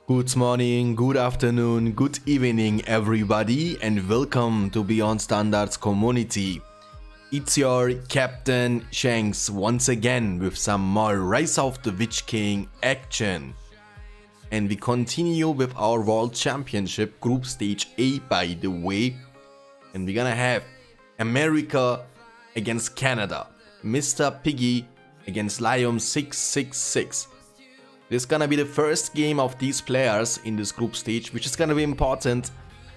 Good morning, good afternoon, good evening everybody, and welcome to Beyond Standards community. It's your Captain Shanks once again with some more Rise of the Witch King action. And we continue with our World Championship Group Stage A, by the way. And we're gonna have America against Canada, Mr.Piggy against Liam666. This is gonna be the first game of these players in this group stage, which is gonna be important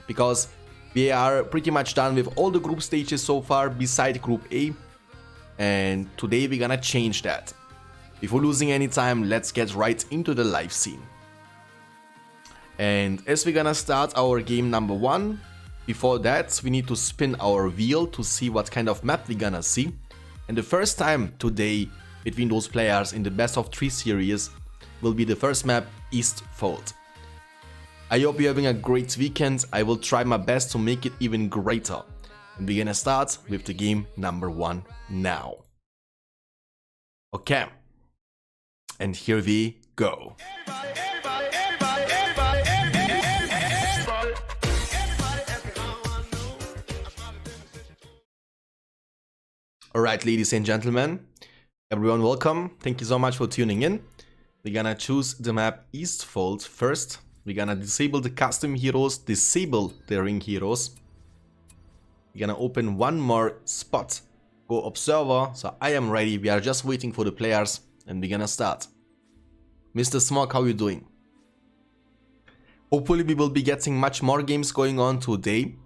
because we are pretty much done with all the group stages so far beside Group A, and today we're gonna change that. Before losing any time, let's get right into the live scene. And as we're gonna start our game number 1, before that we need to spin our wheel to see what kind of map we're gonna see. And the first time today between those players in the best of 3 series will be the first map, East Fold. I hope you're having a great weekend. I will try my best to make it even greater. And we're gonna start with the game number 1 now. Okay. And here we go. Alright, ladies and gentlemen, everyone welcome. Thank you so much for tuning in. We're gonna choose the map Eastfold first. We're gonna disable the custom heroes, disable the ring heroes. We're gonna open one more spot. Go observer. So I am ready. We are just waiting for the players and we're gonna start. Mr. Smog, how you doing? Hopefully we will be getting much more games going on today.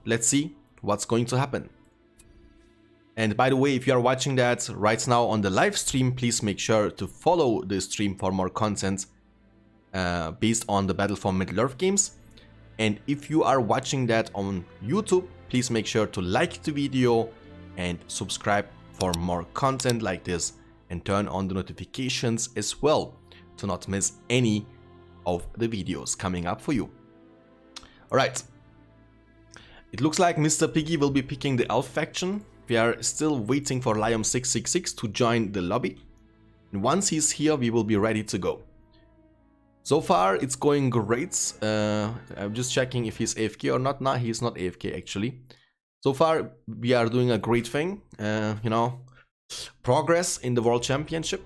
Let's see what's going to happen. And by the way, if you are watching that right now on the live stream, please make sure to follow the stream for more content based on the Battle for Middle-earth games. And if you are watching that on YouTube, please make sure to like the video and subscribe for more content like this, and turn on the notifications as well to not miss any of the videos coming up for you. Alright, it looks like Mr.Piggy will be picking the elf faction. We are still waiting for Liam666 to join the lobby. And once he's here, we will be ready to go. So far, it's going great. I'm just checking if he's AFK or not. No, he's not AFK actually. So far, we are doing a great thing. You know, progress in the World Championship.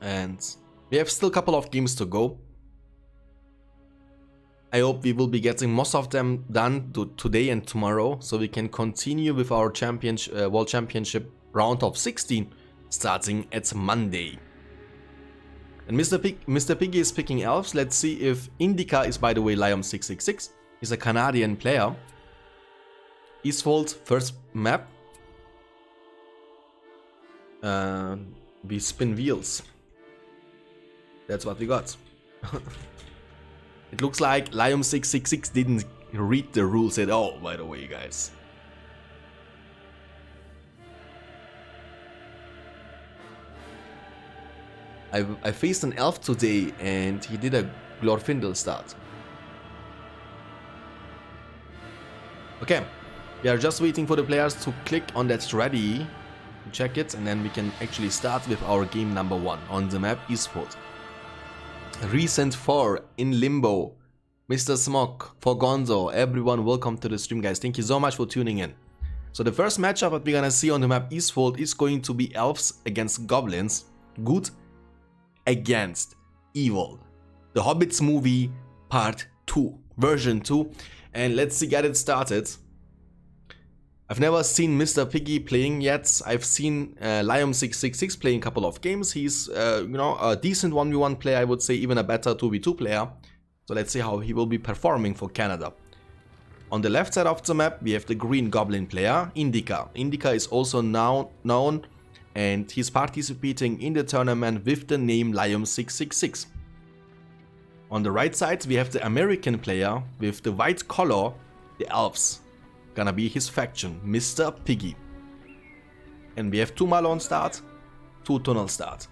And we have still a couple of games to go. I hope we will be getting most of them done today and tomorrow, so we can continue with our World Championship round of 16 starting at Monday. And Mr. Piggy is picking elves. Let's see if Indica is, by the way, Liam666. He's a Canadian player. Eastfold first map. We spin wheels. That's what we got. It looks like Liam666 didn't read the rules at all, by the way, guys. I faced an elf today and he did a Glorfindel start. Okay, we are just waiting for the players to click on that ready, check it, and then we can actually start with our game number 1 on the map Eastfold. Recent 4 in Limbo, Mr. Smog, for Gonzo, everyone welcome to the stream, guys. Thank you so much for tuning in. So the first matchup that we're gonna see on the map Eastfold is going to be elves against goblins, good against evil. The Hobbits movie part 2, version 2, and let's get it started. I've never seen Mr. Piggy playing yet. I've seen Liam666 playing a couple of games. He's, you know, a decent 1v1 player, I would say, even a better 2v2 player. So let's see how he will be performing for Canada. On the left side of the map, we have the green goblin player, Indica. Indica is also now known, and he's participating in the tournament with the name Liam666. On the right side, we have the American player with the white color, the elves. Gonna be his faction, Mr. Piggy. And we have 2 Malone start, 2 Tunnel start.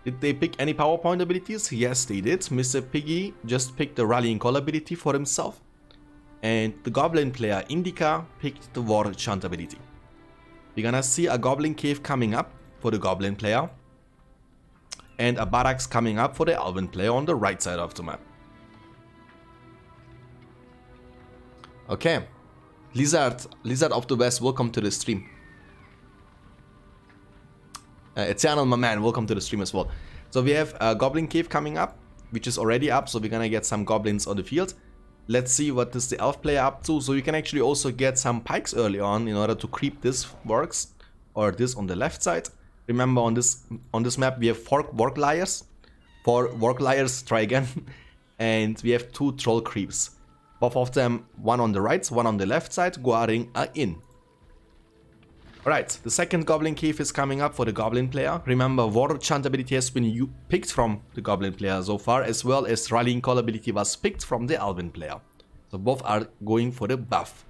Did they pick any PowerPoint abilities? Yes, they did. Mr. Piggy just picked the Rallying Call ability for himself. And the Goblin player, Indica, picked the War Chant ability. We're gonna see a Goblin Cave coming up for the Goblin player. and a barracks coming up for the Elven player on the right side of the map. Okay, Lizard of the West, welcome to the stream. Eternal, my man, welcome to the stream as well. So we have a Goblin Cave coming up, which is already up, so we're gonna get some goblins on the field. Let's see what is the elf player up to. So you can actually also get some pikes early on in order to creep this works, or this on the left side. Remember, on this map we have 4 Wargliars, 4 Wargliars, try again, and we have 2 troll creeps. Both of them, one on the right, one on the left side, guarding a inn. Alright, the second Goblin Cave is coming up for the Goblin player. Remember, War Chant ability has been picked from the Goblin player so far, as well as Rallying Call ability was picked from the Elven player. So both are going for the buff.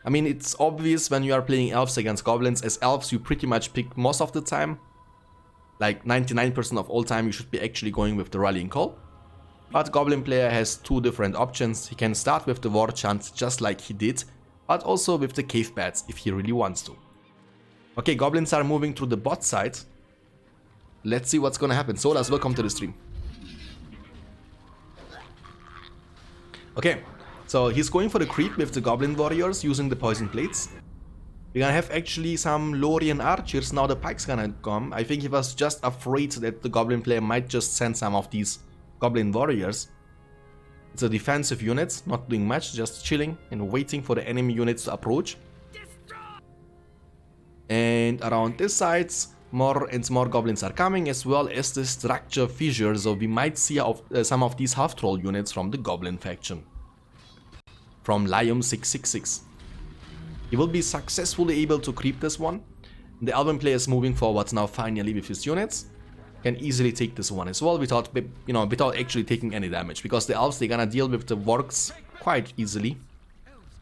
I mean, it's obvious when you are playing elves against goblins. As elves, you pretty much pick most of the time. Like 99% of all time, you should be actually going with the Rallying Call. But Goblin player has 2 different options. He can start with the War Chant just like he did, but also with the Cave Bats if he really wants to. Okay, goblins are moving to the bot side. Let's see what's gonna happen. Solas, welcome to the stream. Okay, so he's going for the creep with the goblin warriors using the poison plates. We're gonna have actually some Lorien archers. Now the pike's gonna come. I think he was just afraid that the goblin player might just send some of these goblin warriors. It's a defensive unit, not doing much, just chilling and waiting for the enemy units to approach. And around this side, more and more goblins are coming, as well as the structure fissure, so we might see some of these half-troll units from the goblin faction. From Liam666. He will be successfully able to creep this one. The Elven player is moving forward now finally with his units. Can easily take this one as well without actually taking any damage, because the elves, they're gonna deal with the works quite easily,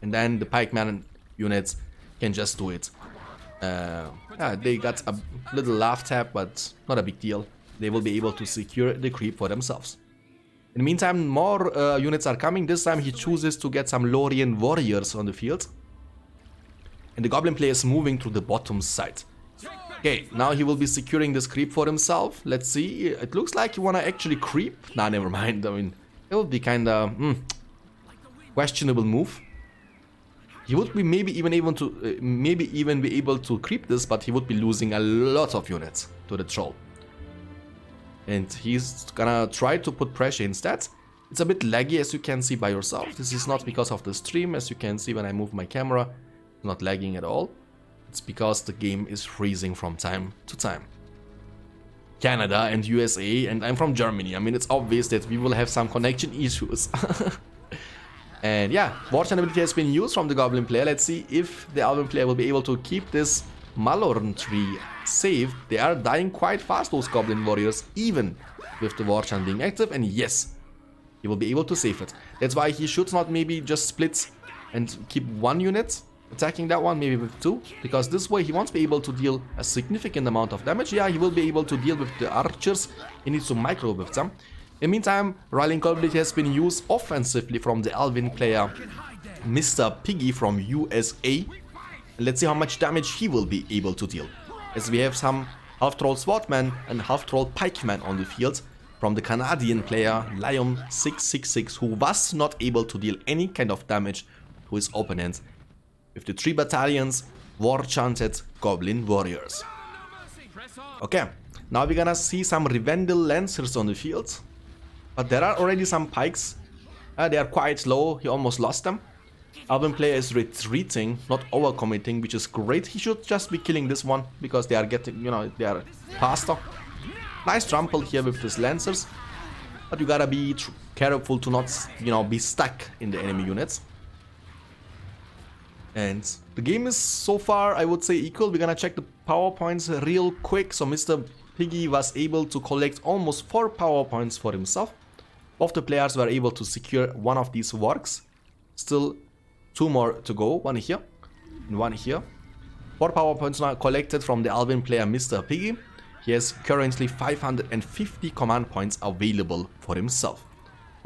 and then the pikeman units can just do it. Yeah, they got a little laugh tap, but not a big deal. They will be able to secure the creep for themselves. In the meantime, more units are coming. This time he chooses to get some Lorien warriors on the field, and the goblin player is moving to the bottom side. Okay, now he will be securing this creep for himself. Let's see. It looks like you wanna actually creep. Nah, never mind. I mean, it would be kinda questionable move. He would be maybe even be able to creep this, but he would be losing a lot of units to the troll. And he's gonna try to put pressure instead. It's a bit laggy, as you can see by yourself. This is not because of the stream, as you can see when I move my camera. It's not lagging at all. It's because the game is freezing from time to time. Canada and USA, and I'm from Germany. I mean, it's obvious that we will have some connection issues. And yeah, War Chant ability has been used from the Goblin player. Let's see if the Elven player will be able to keep this Malorn tree safe. They are dying quite fast, those Goblin warriors, even with the War Chant being active. And yes, he will be able to save it. That's why he should not maybe just split and keep 1 unit attacking that one, maybe with 2, because this way he won't be able to deal a significant amount of damage. Yeah, he will be able to deal with the archers. He needs to micro with them. In the meantime, Rallying Call ability has been used offensively from the Elven player Mr.Piggy from USA. Let's see how much damage he will be able to deal, as we have some half-troll swordman and half-troll pikeman on the field from the Canadian player Liam666, who was not able to deal any kind of damage to his opponent with the 3 battalions war-chanted Goblin warriors. Okay, now we're gonna see some Revendel Lancers on the field. But there are already some pikes. They are quite low, he almost lost them. Elven player is retreating, not overcommitting, which is great. He should just be killing this one, because they are getting, they are faster. Nice trample here with these Lancers. But you gotta be careful to not, be stuck in the enemy units. And the game is so far, I would say, equal. We're gonna check the power points real quick. So Mr.Piggy was able to collect almost 4 power points for himself. Both the players were able to secure one of these works. Still 2 more to go, 1 here and 1 here. 4 power points now collected from the Elven player Mr.Piggy. He has currently 550 command points available for himself.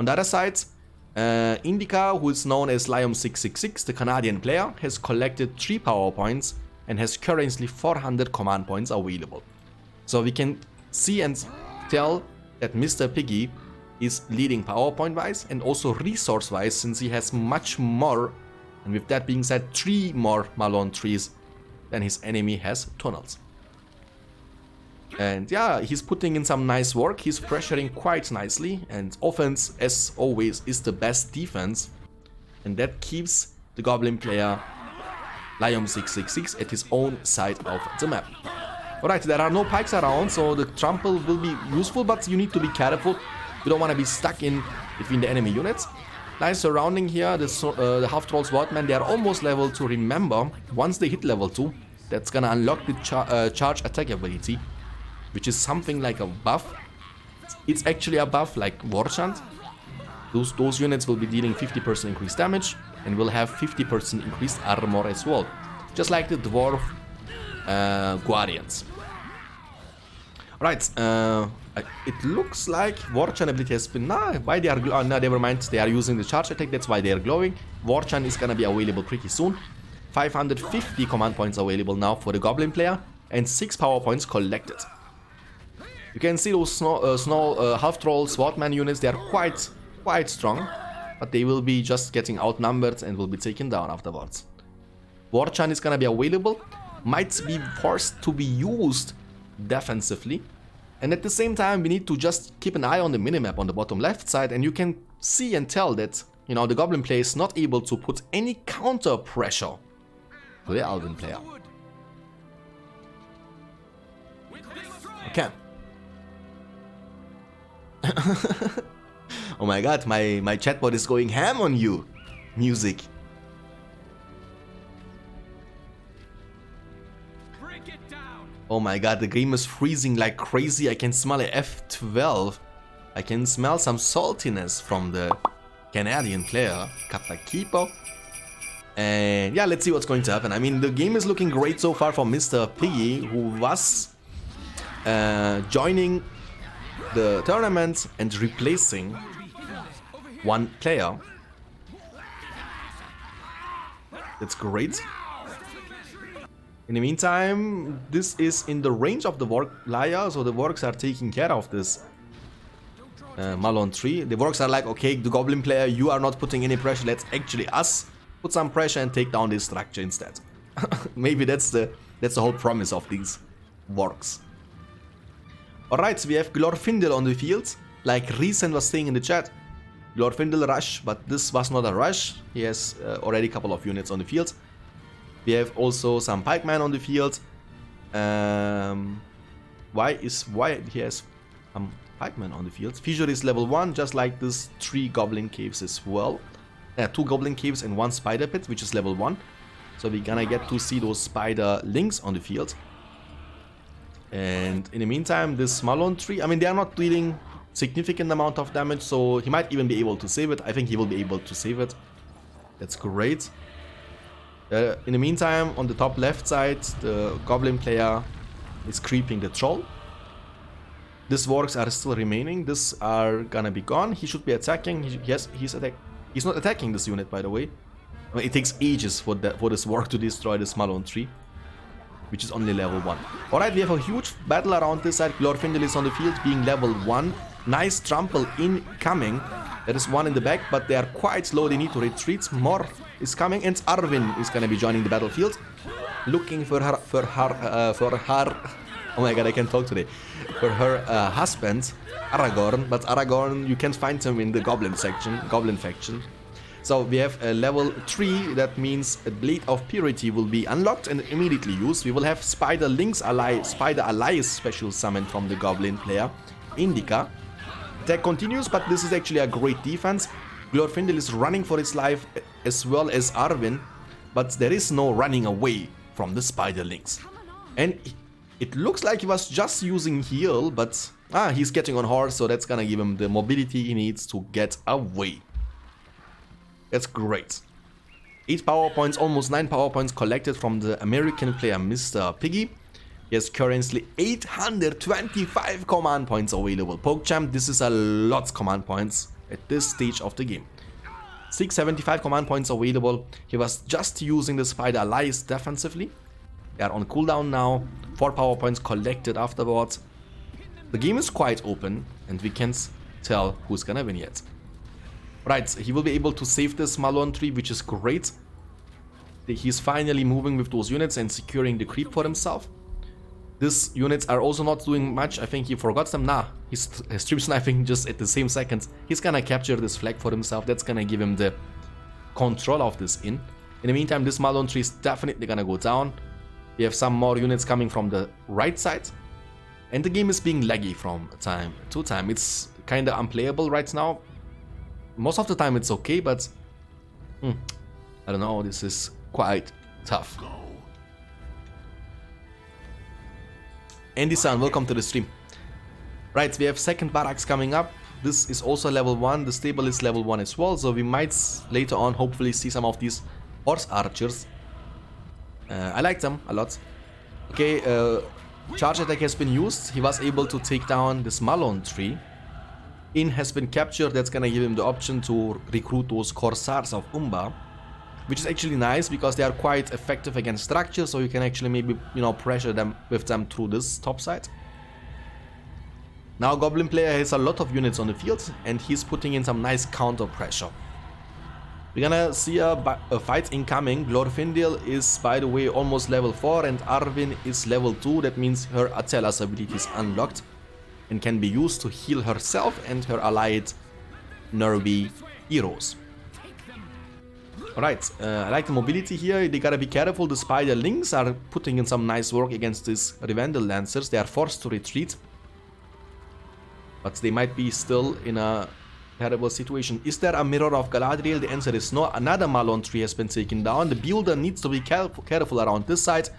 On the other side, Indica, who is known as Liam666, the Canadian player, has collected 3 power points and has currently 400 command points available. So we can see and tell that Mr.Piggy is leading PowerPoint wise and also resource wise, since he has much more, and with that being said 3 more Malone trees than his enemy has tunnels. And yeah, he's putting in some nice work, he's pressuring quite nicely, and offense as always is the best defense, and that keeps the Goblin player Liam666 at his own side of the map. Alright, there are no pikes around, so the trample will be useful, but you need to be careful. You don't want to be stuck in between the enemy units. Nice surrounding here, the half-troll swordmen, they are almost level 2. Remember, once they hit level 2, that's gonna unlock the charge attack ability, which is something like a buff. It's actually a buff like War Chant. Those units will be dealing 50% increased damage and will have 50% increased armor as well, just like the dwarf Guardians. Right, it looks like War Chant ability has been... why they are... no, never mind, they are using the charge attack, that's why they are glowing. War Chant is gonna be available pretty soon. 550 command points available now for the Goblin player, and 6 power points collected. You can see those half-troll swordman units, they are quite strong, but they will be just getting outnumbered and will be taken down afterwards. War Chant is gonna be available, might be forced to be used defensively, and at the same time we need to just keep an eye on the minimap on the bottom left side, and you can see and tell that, you know, the Goblin player is not able to put any counter pressure to the Alvin player. Okay. Oh my god, my chatbot is going ham on you. Music. Oh my god, the game is freezing like crazy. I can smell a F12. I can smell some saltiness from the Canadian player, Katakipo. And yeah, let's see what's going to happen. I mean, the game is looking great so far for Mr.Piggy, who was joining the tournament and replacing one player. That's great. In the meantime, this is in the range of the Work player, so the Works are taking care of this Malone tree. The Works are like, okay, the Goblin player, you are not putting any pressure, let's actually us put some pressure and take down this structure instead. Maybe that's the whole promise of these Works. Alright, we have Glorfindel on the field, like Riesen was saying in the chat. Glorfindel rush, but this was not a rush. He has already a couple of units on the field. We have also some pikemen on the field. Why he has pikemen on the field? Fissure is level 1, just like this 3 goblin caves as well. 2 goblin caves and 1 spider pit, which is level 1. So we're gonna get to see those spider links on the field. And in the meantime, this Malone tree, I mean, they are not dealing significant amount of damage, so he might even be able to save it. I think he will be able to save it. That's great. In the meantime, on the top left side, the Goblin player is creeping the troll. These Works are still remaining. These are gonna be gone. He should be attacking. He's not attacking this unit, by the way. I mean, it takes ages for this Work to destroy this Malone tree, which is only level 1. Alright, we have a huge battle around this side. Glorfindel is on the field, being level 1. Nice trample incoming. There is one in the back, but they are quite slow. They need to retreat. More is coming, and Arwen is gonna be joining the battlefield, looking for her. Oh my god, I can't talk today. For her husband, Aragorn. But Aragorn, you can find him in the Goblin faction. So we have a level 3. That means a Blade of Purity will be unlocked and immediately used. We will have Spider Allies special summon from the Goblin player, Indica. Attack continues, but this is actually a great defense. Glorfindel is running for his life as well as Arwen, but there is no running away from the spider links. And it looks like he was just using heal, but he's getting on horse, so that's gonna give him the mobility he needs to get away. That's great. 8 power points, almost 9 power points collected from the American player Mr.Piggy. He has currently 825 command points available. PokeChamp, this is a lot of command points at this stage of the game. 675 command points available. He was just using the Spider Allies defensively. They are on cooldown now. 4 power points collected afterwards. The game is quite open, and we can't tell who's gonna win yet. Right, he will be able to save this Malone tree, which is great. He's finally moving with those units and securing the creep for himself. These units are also not doing much. I think he forgot them. Nah, he's strip sniping just at the same second. He's gonna capture this flag for himself. That's gonna give him the control of this inn. In the meantime, this Malone tree is definitely gonna go down. We have some more units coming from the right side. And the game is being laggy from time to time. It's kinda unplayable right now. Most of the time it's okay, but I don't know, this is quite tough. Andy-san, welcome to the stream. Right, we have second barracks coming up. This is also level 1, the stable is level 1 as well, so we might later on hopefully see some of these horse archers. I like them a lot. Okay, charge attack has been used. He was able to take down this Malone tree. Inn has been captured. That's gonna give him the option to recruit those Corsairs of Umba, which is actually nice because they are quite effective against structures, so you can actually maybe, you know, pressure them with them through this top side. Now Goblin player has a lot of units on the field and he's putting in some nice counter pressure. We're gonna see a fight incoming. Glorfindel is, by the way, almost level 4 and Arvin is level 2. That means her Atella's ability is unlocked and can be used to heal herself and her allied nervy heroes. Alright, I like the mobility here. They gotta be careful. The Spider Lings are putting in some nice work against these Revendel Lancers. They are forced to retreat, but they might be still in a terrible situation. Is there a Mirror of Galadriel? The answer is no. Another Malone tree has been taken down. The Builder needs to be careful around this side.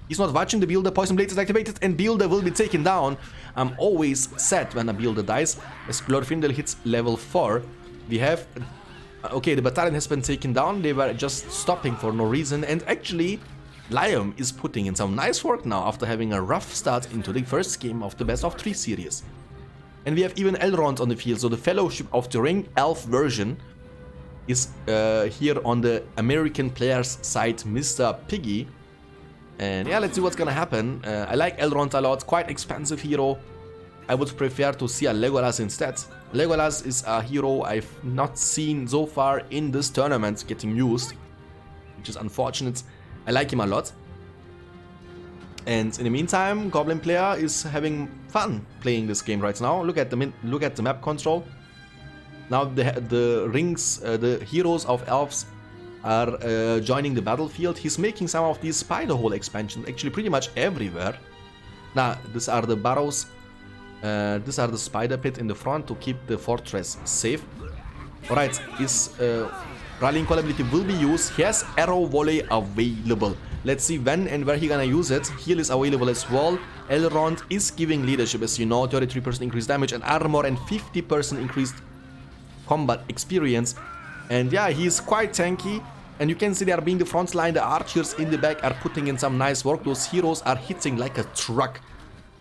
He's not watching the Builder. Poison Blade is activated and Builder will be taken down. I'm always sad when a Builder dies. As Glorfindel hits level 4, we have... Okay, the Battalion has been taken down. They were just stopping for no reason. And actually, Liam is putting in some nice work now after having a rough start into the first game of the Best of 3 series. And we have even Elrond on the field, so the Fellowship of the Ring elf version is here on the American player's side, Mr.Piggy. And yeah, let's see what's gonna happen. I like Elrond a lot, quite expensive hero. I would prefer to see a Legolas instead. Legolas is a hero I've not seen so far in this tournament getting used, which is unfortunate. I like him a lot. And in the meantime, Goblin player is having fun playing this game right now. Look at the map control. Now the rings, the heroes of elves are joining the battlefield. He's making some of these spider hole expansions actually pretty much everywhere. Now these are the barrows. These are the spider pit in the front to keep the fortress safe. Alright, his rallying call ability will be used. He has arrow volley available. Let's see when and where he gonna use it. Heal is available as well. Elrond is giving leadership, as you know, 33% increased damage and armor and 50% increased combat experience. And yeah, he's quite tanky. And you can see they are being the front line. The archers in the back are putting in some nice work. Those heroes are hitting like a truck.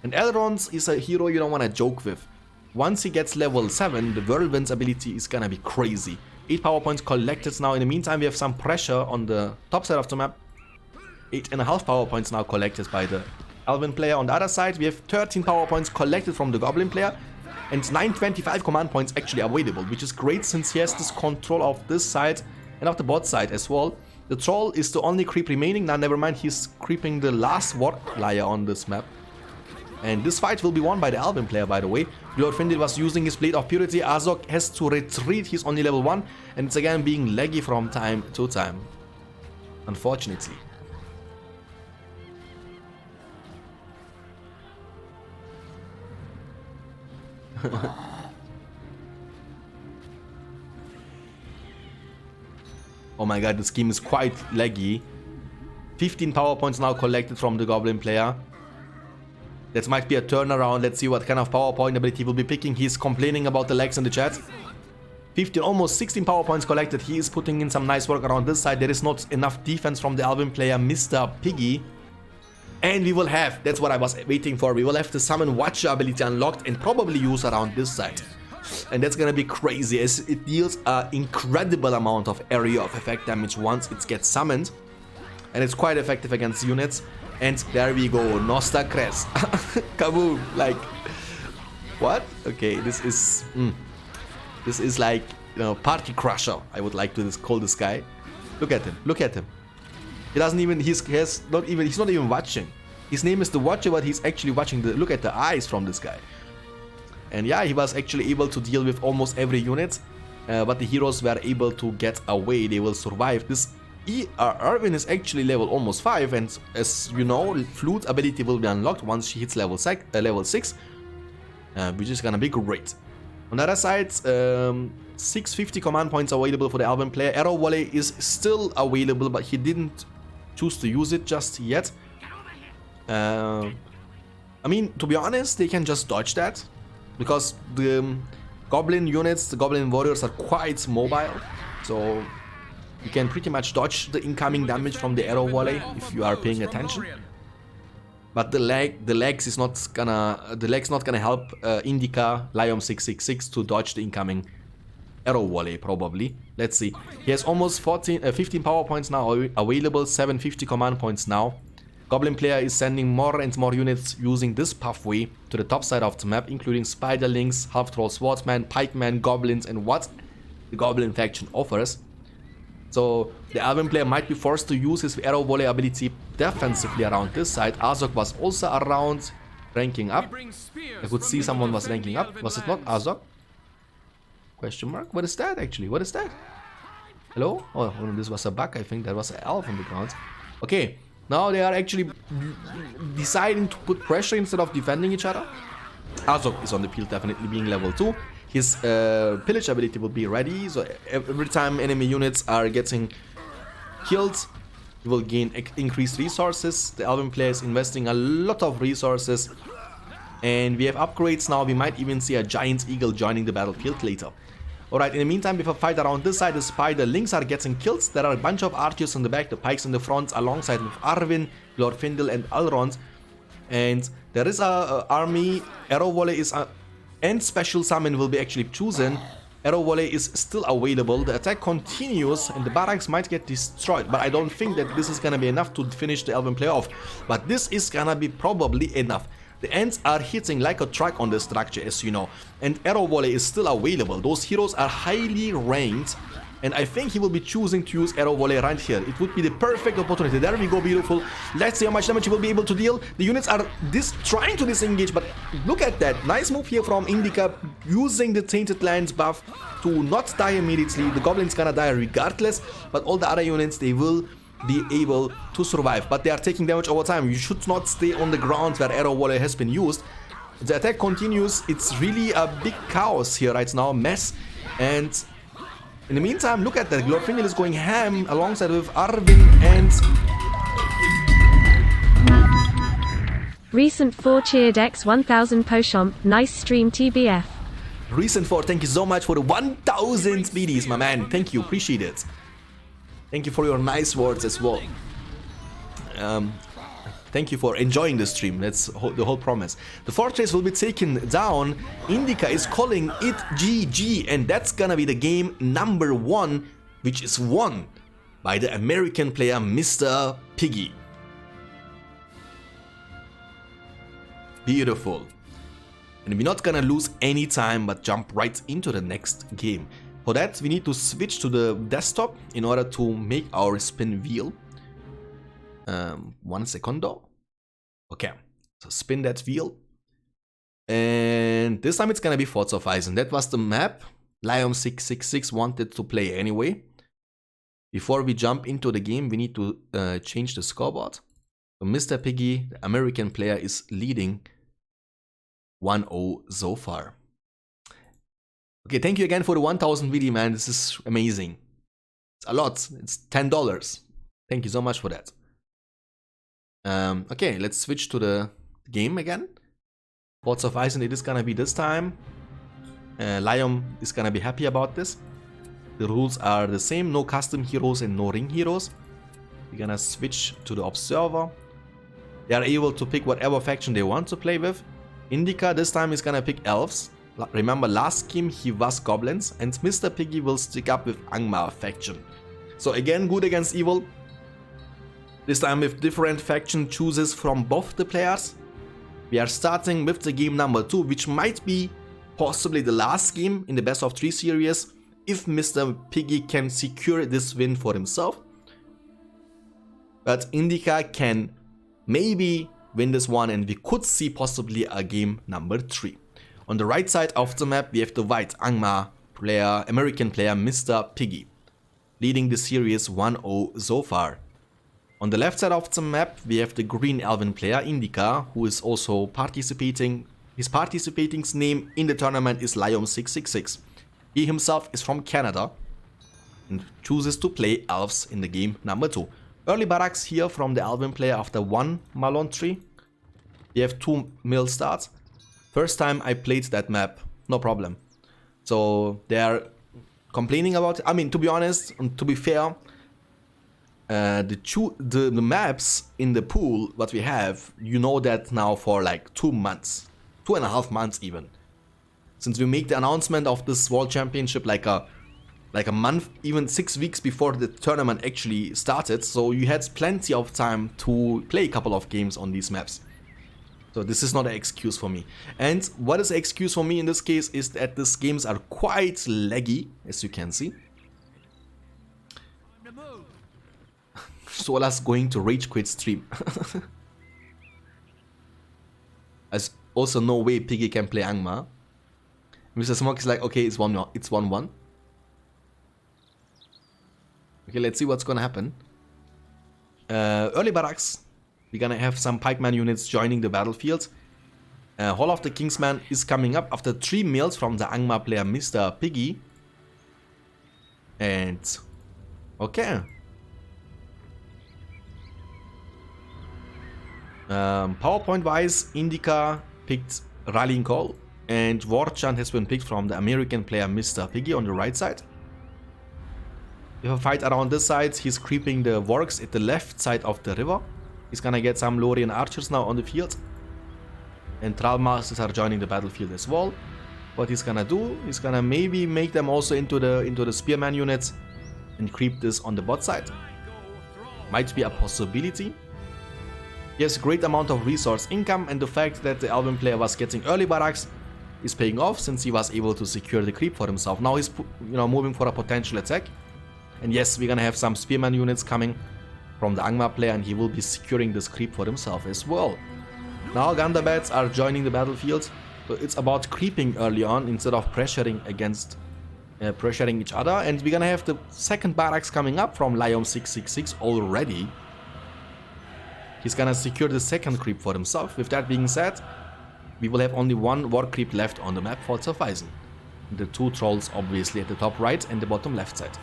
And Elrond is a hero you don't want to joke with. Once he gets level 7, the Whirlwind's ability is gonna be crazy. 8 power points collected now. In the meantime, we have some pressure on the top side of the map. 8.5 power points now collected by the Elven player. On the other side, we have 13 power points collected from the Goblin player. And 925 command points actually available, which is great since he has this control of this side and of the bot side as well. The Troll is the only creep remaining. Now, never mind, he's creeping the last Warliar on this map. And this fight will be won by the Elven player, by the way. Glorfindel was using his Blade of Purity. Azog has to retreat. He's only level 1. And it's again being laggy from time to time, unfortunately. Oh my god, this game is quite laggy. 15 power points now collected from the Goblin player. That might be a turnaround. Let's see what kind of power point ability he will be picking. He's complaining about the lags in the chat. 15, almost 16 power points collected. He is putting in some nice work around this side. There is not enough defense from the Elven player, Mr.Piggy. And we will have, that's what I was waiting for, we will have the Summon Watcher ability unlocked and probably use around this side. And that's gonna be crazy as it deals an incredible amount of area of effect damage once it gets summoned. And it's quite effective against units. And there we go, Nosta Crest. Kaboom! Like, What? Okay, this is like, you know, party crusher. I would like to call this guy. Look at him. Look at him. He doesn't even. He's not even watching. His name is the Watcher, but he's actually watching. Look at the eyes from this guy. And yeah, he was actually able to deal with almost every unit. But the heroes were able to get away. They will survive. This Irvin is actually level almost 5, and as you know, Flute ability will be unlocked once she hits level 6, which is gonna be great. On the other side, 650 command points available for the Alvin player. Arrow Volley is still available, but he didn't choose to use it just yet. I mean, to be honest, they can just dodge that, because the Goblin units, the Goblin warriors are quite mobile, so you can pretty much dodge the incoming damage from the Arrow Volley if you are paying attention. But the leg's not gonna help Indica Liam666 to dodge the incoming Arrow Volley probably. Let's see. He has almost 15 power points now available, 750 command points now. Goblin player is sending more and more units using this pathway to the top side of the map, including Spiderlings, Half-Troll Swordsmen, Pikemen, Goblins, and what the Goblin faction offers. So the Alvin player might be forced to use his Arrow Volley ability defensively around this side. Azog was also around, ranking up. I could see someone was ranking up. Was it not Azog? Question mark? What is that actually? What is that? Hello? Oh, this was a bug. I think that was an elf on the ground. Okay. Now they are actually deciding to put pressure instead of defending each other. Azog is on the field, definitely being level 2. His pillage ability will be ready, so every time enemy units are getting killed, he will gain increased resources. The Alvin player is investing a lot of resources, and we have upgrades now. We might even see a giant eagle joining the battlefield later. Alright, in the meantime, with a fight around this side, the Spiderlings are getting killed. There are a bunch of archers on the back, the pikes in the front, alongside with Arvin, Lord Findel, and Elrond. And there is a army. Arrow Volley is and Special Summon will be actually chosen. Arrow Volley is still available. The attack continues, and the barracks might get destroyed. But I don't think that this is gonna be enough to finish the Elven player off. But this is gonna be probably enough. The ants are hitting like a truck on the structure, as you know, and Arrow Volley is still available. Those heroes are highly ranked, and I think he will be choosing to use Arrow Volley right here. It would be the perfect opportunity. There we go, beautiful. Let's see how much damage he will be able to deal. The units are trying to disengage, but look at that. Nice move here from Indica, using the Tainted Lands buff to not die immediately. The Goblin's gonna die regardless, but all the other units, they will be able to survive, but they are taking damage over time. You should not stay on the ground where Arrow Volley has been used. The attack continues. It's really a big chaos here right now, mess. And in the meantime, look at that. Lord Findel is going ham alongside with Arvin and Recent 4 cheered X 1000 Pochomp. Nice stream TBF. Recent 4, thank you so much for the 1000 speedies, my man. Thank you, appreciate it. Thank you for your nice words as well. Thank you for enjoying the stream. That's the whole promise. The fortress will be taken down. Indica is calling it GG, and that's gonna be the game number 1, which is won by the American player Mr.Piggy. Beautiful. And we're not gonna lose any time, but jump right into the next game. For that, we need to switch to the desktop in order to make our spin wheel. 1 secondo. Okay, so spin that wheel. And this time it's gonna be Forts of Ice, and that was the map Liam666 wanted to play anyway. Before we jump into the game, we need to change the scoreboard. So Mr.Piggy, the American player, is leading 1-0 so far. Okay, thank you again for the 1000 VD, man. This is amazing. It's a lot. It's $10. Thank you so much for that. Okay, let's switch to the game again. Forts of Ice, and it is gonna be this time. Liam is gonna be happy about this. The rules are the same. No custom heroes and no ring heroes. We're gonna switch to the Observer. They are able to pick whatever faction they want to play with. Indica this time is gonna pick Elves. Remember, last game he was Goblins, and Mr.Piggy will stick up with Angmar faction. So again, good against evil. This time with different faction chooses from both the players. We are starting with the game number 2, which might be possibly the last game in the best of 3 series if Mr. Piggy can secure this win for himself. But Indica can maybe win this one, and we could see possibly a game number 3. On the right side of the map, we have the white Angmar player, American player Mr. Piggy, leading the series 1-0 so far. On the left side of the map, we have the green Alvin player Indica, who is also participating. His participating name in the tournament is Liam666. He himself is from Canada and chooses to play elves in the game number 2. Early barracks here from the Alvin player after 1 Malon tree. We have 2 mill starts. First time I played that map, no problem. So they are complaining about it. I mean, to be honest and to be fair, the maps in the pool what we have, you know that now for like 2 months, 2.5 months even. Since we make the announcement of this World Championship like a month, even 6 weeks before the tournament actually started, so you had plenty of time to play a couple of games on these maps. So this is not an excuse for me. And what is an excuse for me in this case is that these games are quite laggy, as you can see. Sola's going to rage quit stream. There's also no way Piggy can play Angmar. Mr. Smoke is like, okay, it's 1-1. Okay, let's see what's gonna happen. Early barracks. We're gonna have some pikeman units joining the battlefield. Hall of the Kingsman is coming up after 3 mills from the Angmar player Mr. Piggy. And okay. PowerPoint wise, Indica picked Rallying Call, and War Chant has been picked from the American player Mr. Piggy on the right side. We have a fight around this side. He's creeping the works at the left side of the river. He's gonna get some Lorien archers now on the field. And Thrallmasters are joining the battlefield as well. What he's gonna do, he's gonna maybe make them also into the spearman units and creep this on the bot side. Might be a possibility. He has a great amount of resource income, and the fact that the Alvin player was getting early barracks is paying off since he was able to secure the creep for himself. Now he's moving for a potential attack. And yes, we're gonna have some spearman units coming from the Angmar player, and he will be securing this creep for himself as well. Now Gundabats are joining the battlefield, so it's about creeping early on instead of pressuring each other. And we're gonna have the second barracks coming up from Liam666 already. He's gonna secure the second creep for himself. With that being said, we will have only 1 war creep left on the map for Zerweisen. The 2 trolls obviously at the top right and the bottom left side.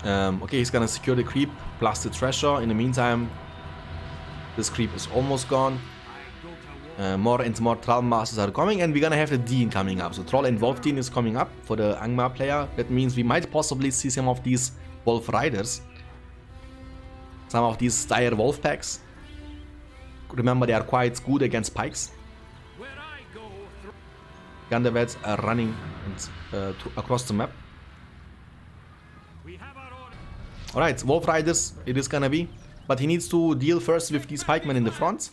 Okay, he's gonna secure the creep plus the treasure. In the meantime, this creep is almost gone. More and more Thrallmasters are coming, and we're gonna have the Dean coming up. So Troll and Wolf Dean is coming up for the Angmar player. That means we might possibly see some of these Wolf Riders. Some of these dire Wolf packs. Remember, they are quite good against pikes. Gundabats are running across the map. Alright, Wolf Riders it is gonna be. But he needs to deal first with these pikemen in the front.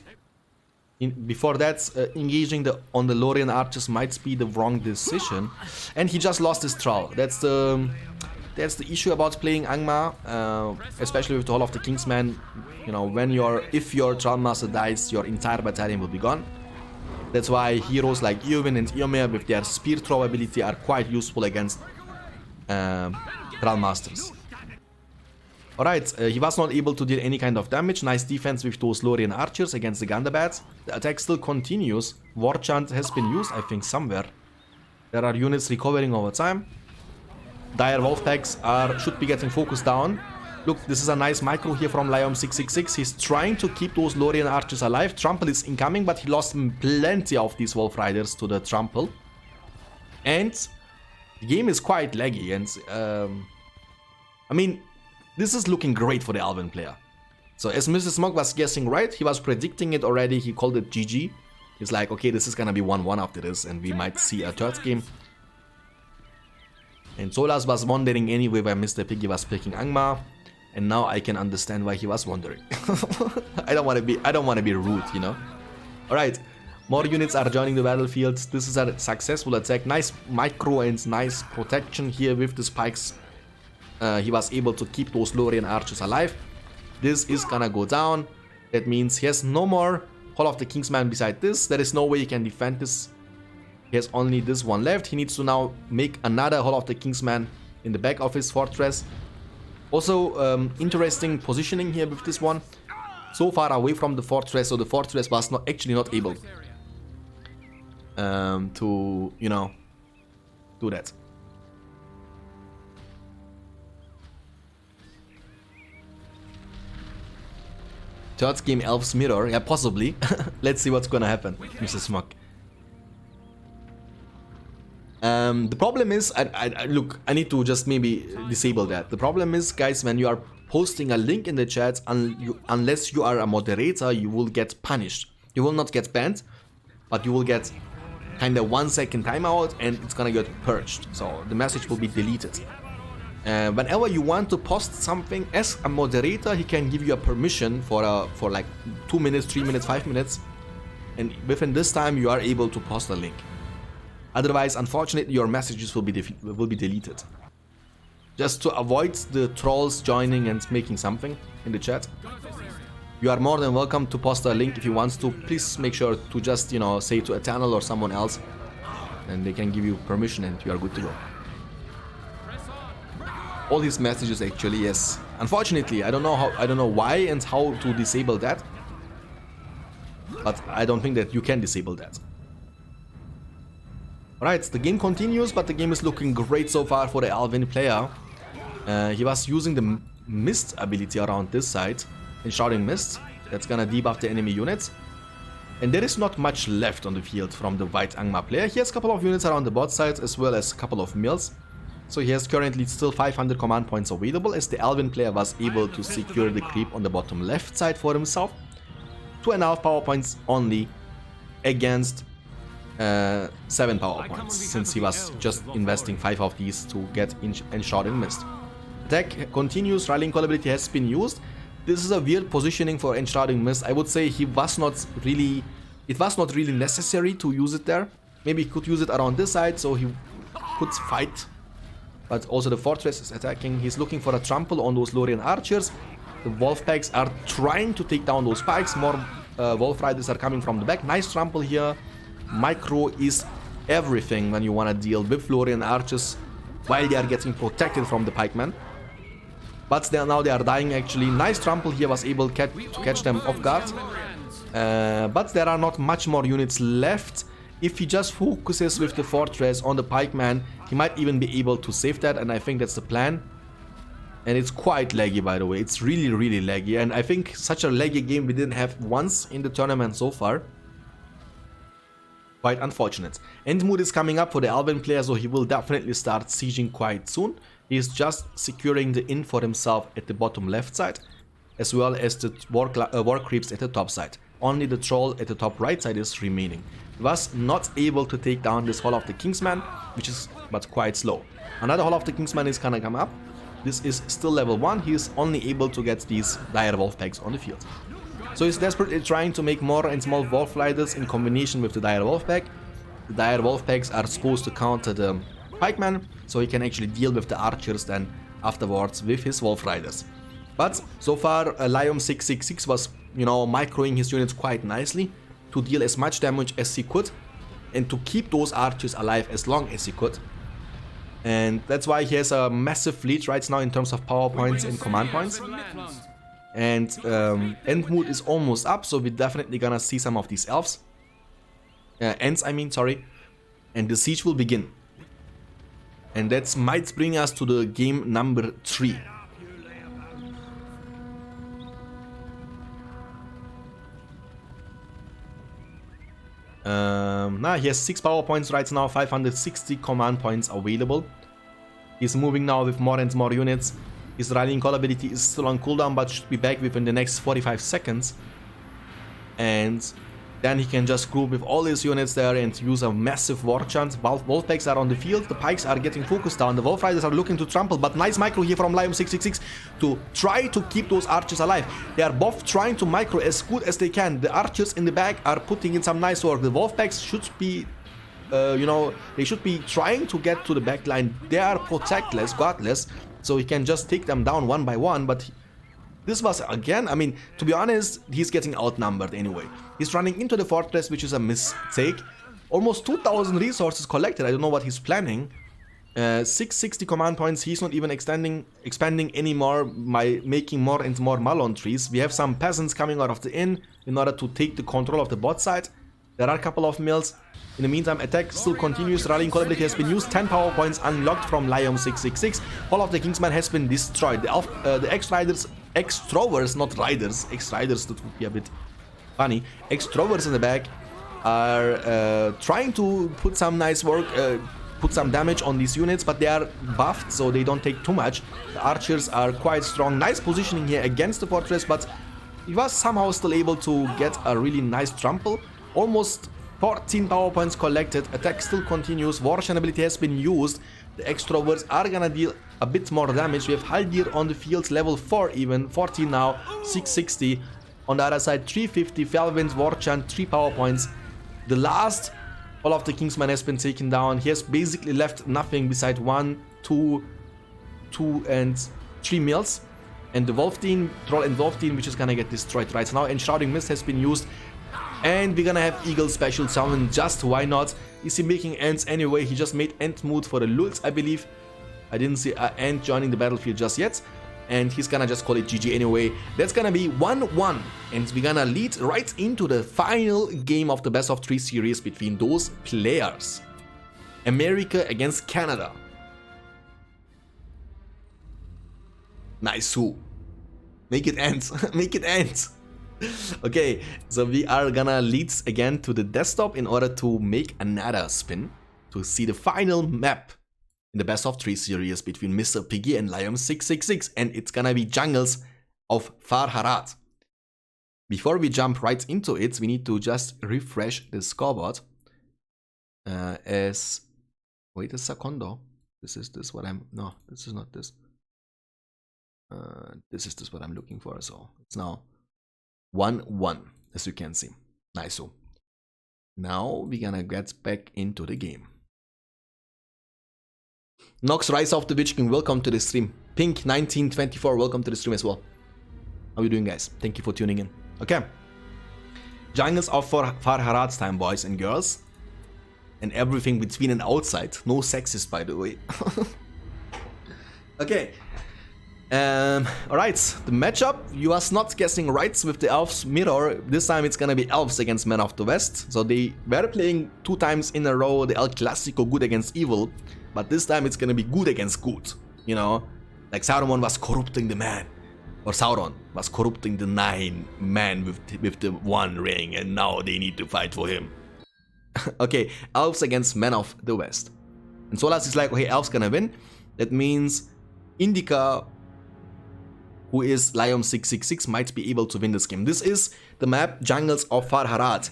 Before that, engaging on the Lorien archers might be the wrong decision. And he just lost his Thrall. That's the issue about playing Angmar, especially with the Hall of the Kingsman. You know, if your Thrallmaster dies, your entire battalion will be gone. That's why heroes like Eowyn and Eomer with their spear throw ability are quite useful against Thrallmasters. Alright, he was not able to deal any kind of damage. Nice defense with those Lorien archers against the Gundabats. The attack still continues. War Chant has been used, I think, somewhere. There are units recovering over time. Dire Wolf packs should be getting focused down. Look, this is a nice micro here from Liam666. He's trying to keep those Lorien archers alive. Trample is incoming, but he lost plenty of these Wolf Riders to the Trample. And the game is quite laggy, and I mean, this is looking great for the Alvin player. So as Mr. Smog was guessing right, he was predicting it already, he called it GG. He's like, okay, this is gonna be 1-1 after this, and we might see a third game. And Solas was wondering anyway why Mr. Piggy was picking Angmar. And now I can understand why he was wondering. I don't want to be rude, you know. All right, more units are joining the battlefield. This is a successful attack. Nice micro and nice protection here with the spikes. He was able to keep those Lorian archers alive. This is gonna go down. That means he has no more Hall of the Kingsman beside this. There is no way he can defend this. He has only this one left. He needs to now make another Hall of the Kingsman in the back of his fortress. Also, interesting positioning here with this one. So far away from the fortress, so the fortress was not able to, you know, do that. Third game Elves Mirror, yeah, possibly. Let's see what's gonna happen, Mr. Smug. The problem is, look, I need to just maybe disable that. The problem is, guys, when you are posting a link in the chat, unless you are a moderator, you will get punished. You will not get banned, but you will get kind of 1 second timeout and it's gonna get purged. So the message will be deleted. Whenever you want to post something as a moderator, he can give you a permission for like 2 minutes, 3 minutes, 5 minutes, and within this time you are able to post a link. Otherwise, unfortunately, your messages will be deleted. Just to avoid the trolls joining and making something in the chat, you are more than welcome to post a link if you want to. Please make sure to just, you know, say to a channel or someone else, and they can give you permission and you are good to go. All these messages actually, yes. Unfortunately, I don't know why and how to disable that. But I don't think that you can disable that. Alright, the game continues, but the game is looking great so far for the Alvin player. He was using the Mist ability around this side, Enshrouding Mist. That's gonna debuff the enemy units. And there is not much left on the field from the White Angmar player. He has a couple of units around the bot side as well as a couple of mills. So he has currently still 500 command points available, as the Alvin player was able to secure the creep on the bottom left side for himself. 2.5 power points only against 7 power points, since he was just investing 5 of these to get Enshrouding Mist. Attack continues, Rallying Call ability has been used. This is a weird positioning for Enshrouding Mist. I would say it was not really necessary to use it there. Maybe he could use it around this side so he could fight. But also the fortress is attacking. He's looking for a trample on those Lorian archers. The wolf packs are trying to take down those spikes. More wolf riders are coming from the back. Nice trample here. Micro is everything when you want to deal with Lorian archers while they are getting protected from the pikemen. But now they are dying actually. Nice trample here was able to catch them off guard. But there are not much more units left. If he just focuses with the fortress on the pikeman, he might even be able to save that, and I think that's the plan. And it's quite laggy, by the way. It's really, really laggy, and I think such a laggy game we didn't have once in the tournament so far. Quite unfortunate. End mood is coming up for the Alvin player, so he will definitely start sieging quite soon. He is just securing the inn for himself at the bottom left side, as well as the war creeps at the top side. Only the troll at the top right side is remaining. He was not able to take down this Hall of the Kingsman, which is but quite slow. Another Hall of the Kingsman is gonna come up. This is still level 1. He is only able to get these dire wolf packs on the field. So he's desperately trying to make more and small wolf riders in combination with the dire wolf pack. The dire wolf packs are supposed to counter the pikeman, so he can actually deal with the archers then afterwards with his wolf riders. But so far, Liam666 was, you know, microing his units quite nicely to deal as much damage as he could and to keep those archers alive as long as he could. And that's why he has a massive lead right now in terms of power points and command points. And end mood is almost up, so we're definitely gonna see some of these elves. Ends, I mean, sorry. And the siege will begin. And that might bring us to the game number 3. Now he has 6 power points right now, 560 command points available. He's moving now with more and more units. His Rallying Call ability is still on cooldown, but should be back within the next 45 seconds. And Then he can just group with all his units there and use a massive war chant. Wolf Packs are on the field, the Pikes are getting focused down, the Wolf Riders are looking to trample, but nice micro here from Liam666 to try to keep those archers alive. They are both trying to micro as good as they can. The archers in the back are putting in some nice work. The Wolf Packs should be, you know, they should be trying to get to the back line. They are protectless, godless, so he can just take them down one by one, but this was, again, I mean, to be honest, he's getting outnumbered anyway. He's running into the fortress, which is a mistake. Almost 2,000 resources collected. I don't know what he's planning. 660 command points. He's not even expanding anymore by making more and more Malon trees. We have some peasants coming out of the inn in order to take the control of the bot side. There are a couple of mills. In the meantime, attack still continues. Rallying call ability has been used. 10 power points unlocked from Liam666. All of the Kingsmen has been destroyed. The X-Riders, X-Trovers, not Riders. X-Riders, that would be a bit funny. X-Trovers in the back are trying to put some nice work, put some damage on these units, but they are buffed, so they don't take too much. The archers are quite strong. Nice positioning here against the fortress, but he was somehow still able to get a really nice trample. Almost 14 power points collected. Attack still continues. War chant ability has been used. The Extroverts are gonna deal a bit more damage. We have Haldir on the field, level 4 even. 14 now, 660. On the other side, 350. Felwin's War Chant, 3 power points. The last, all of the Kingsmen has been taken down. He has basically left nothing beside 1, 2, and 3 mills. And the Wolf Team, Troll and Wolf Team, which is gonna get destroyed right now. And Shrouding Mist has been used. And we're gonna have Eagle Special Summon, just why not? Is he making ends anyway? He just made end mood for the Lulz, I believe. I didn't see Ant joining the battlefield just yet. And he's gonna just call it GG anyway. That's gonna be 1-1. And we're gonna lead right into the final game of the best of 3 series between those players. America against Canada. Nice. Make it end. Make it end. Okay, so we are gonna lead again to the desktop in order to make another spin to see the final map in the best of 3 series between Mr.Piggy and Liam666, and it's gonna be jungles of Farharat. Before we jump right into it, we need to just refresh the scoreboard. Wait a secondo. This is this what I'm, no, this is not this. This is this what I'm looking for, so it's now 1-1, as you can see. Nice. Now we're gonna get back into the game. Nox, Rise of the Witch King, welcome to the stream. Pink1924, welcome to the stream as well. How are you doing, guys? Thank you for tuning in. Okay. Jungles of Farharat's time, boys and girls. And everything between and outside. No sexist, by the way. Okay. Alright, the matchup, you are not guessing right with the Elves mirror. This time it's gonna be Elves against Men of the West. So they were playing 2 times in a row the El Clasico good against evil, but this time it's gonna be good against good. You know, like Sauron was corrupting the man, or Sauron was corrupting the 9 men with the 1 ring, and now they need to fight for him. Okay, Elves against Men of the West. And Solas is like, okay, Elves gonna win. That means Indica, who is Liam666, might be able to win this game. This is the map Jungles of Farharat.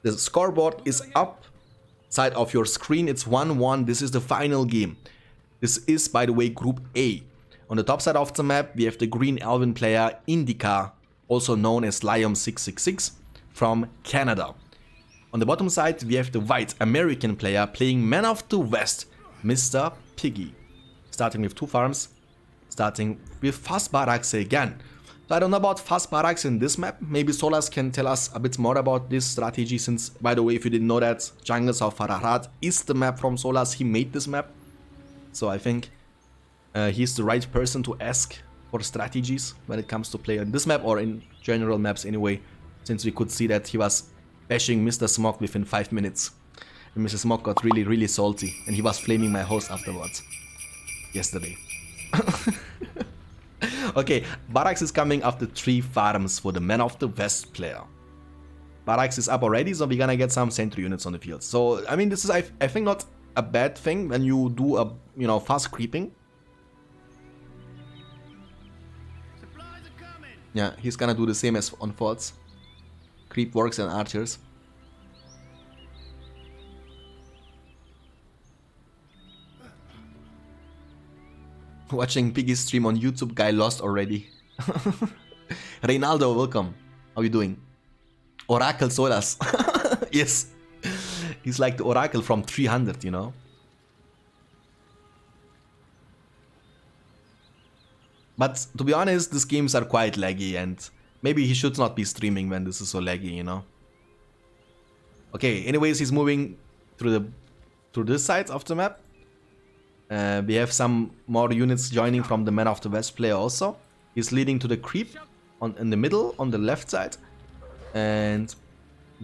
The scoreboard is upside of your screen. It's 1-1. This is the final game. This is, by the way, Group A. On the top side of the map, we have the green Elven player Indica, also known as Liam666, from Canada. On the bottom side, we have the white American player playing Man of the West, Mr.Piggy. Starting with 2 farms. Starting with fast barracks again. So I don't know about fast barracks in this map. Maybe Solas can tell us a bit more about this strategy, since, by the way, if you didn't know that, Jungles of Farharat is the map from Solas. He made this map. So I think he's the right person to ask for strategies when it comes to play on this map, or in general maps anyway, since we could see that he was bashing Mr. Smog within 5 minutes. And Mr. Smog got really, really salty, and he was flaming my host afterwards. Yesterday. Okay, Barracks is coming after 3 farms for the Man of the West player. Barracks is up already, so we're gonna get some sentry units on the field. So, I mean, this is, I think, not a bad thing when you do a, you know, fast creeping. Yeah, he's gonna do the same as on forts. Creep works and archers. Watching Piggy stream on YouTube, guy lost already. Reynaldo, welcome. How you doing? Oracle Solas. Yes. He's like the Oracle from 300, you know. But to be honest, these games are quite laggy and maybe he should not be streaming when this is so laggy, you know. Okay, anyways, he's moving through this side of the map. We have some more units joining from the Man of the West player also. He's leading to the creep in the middle, on the left side. And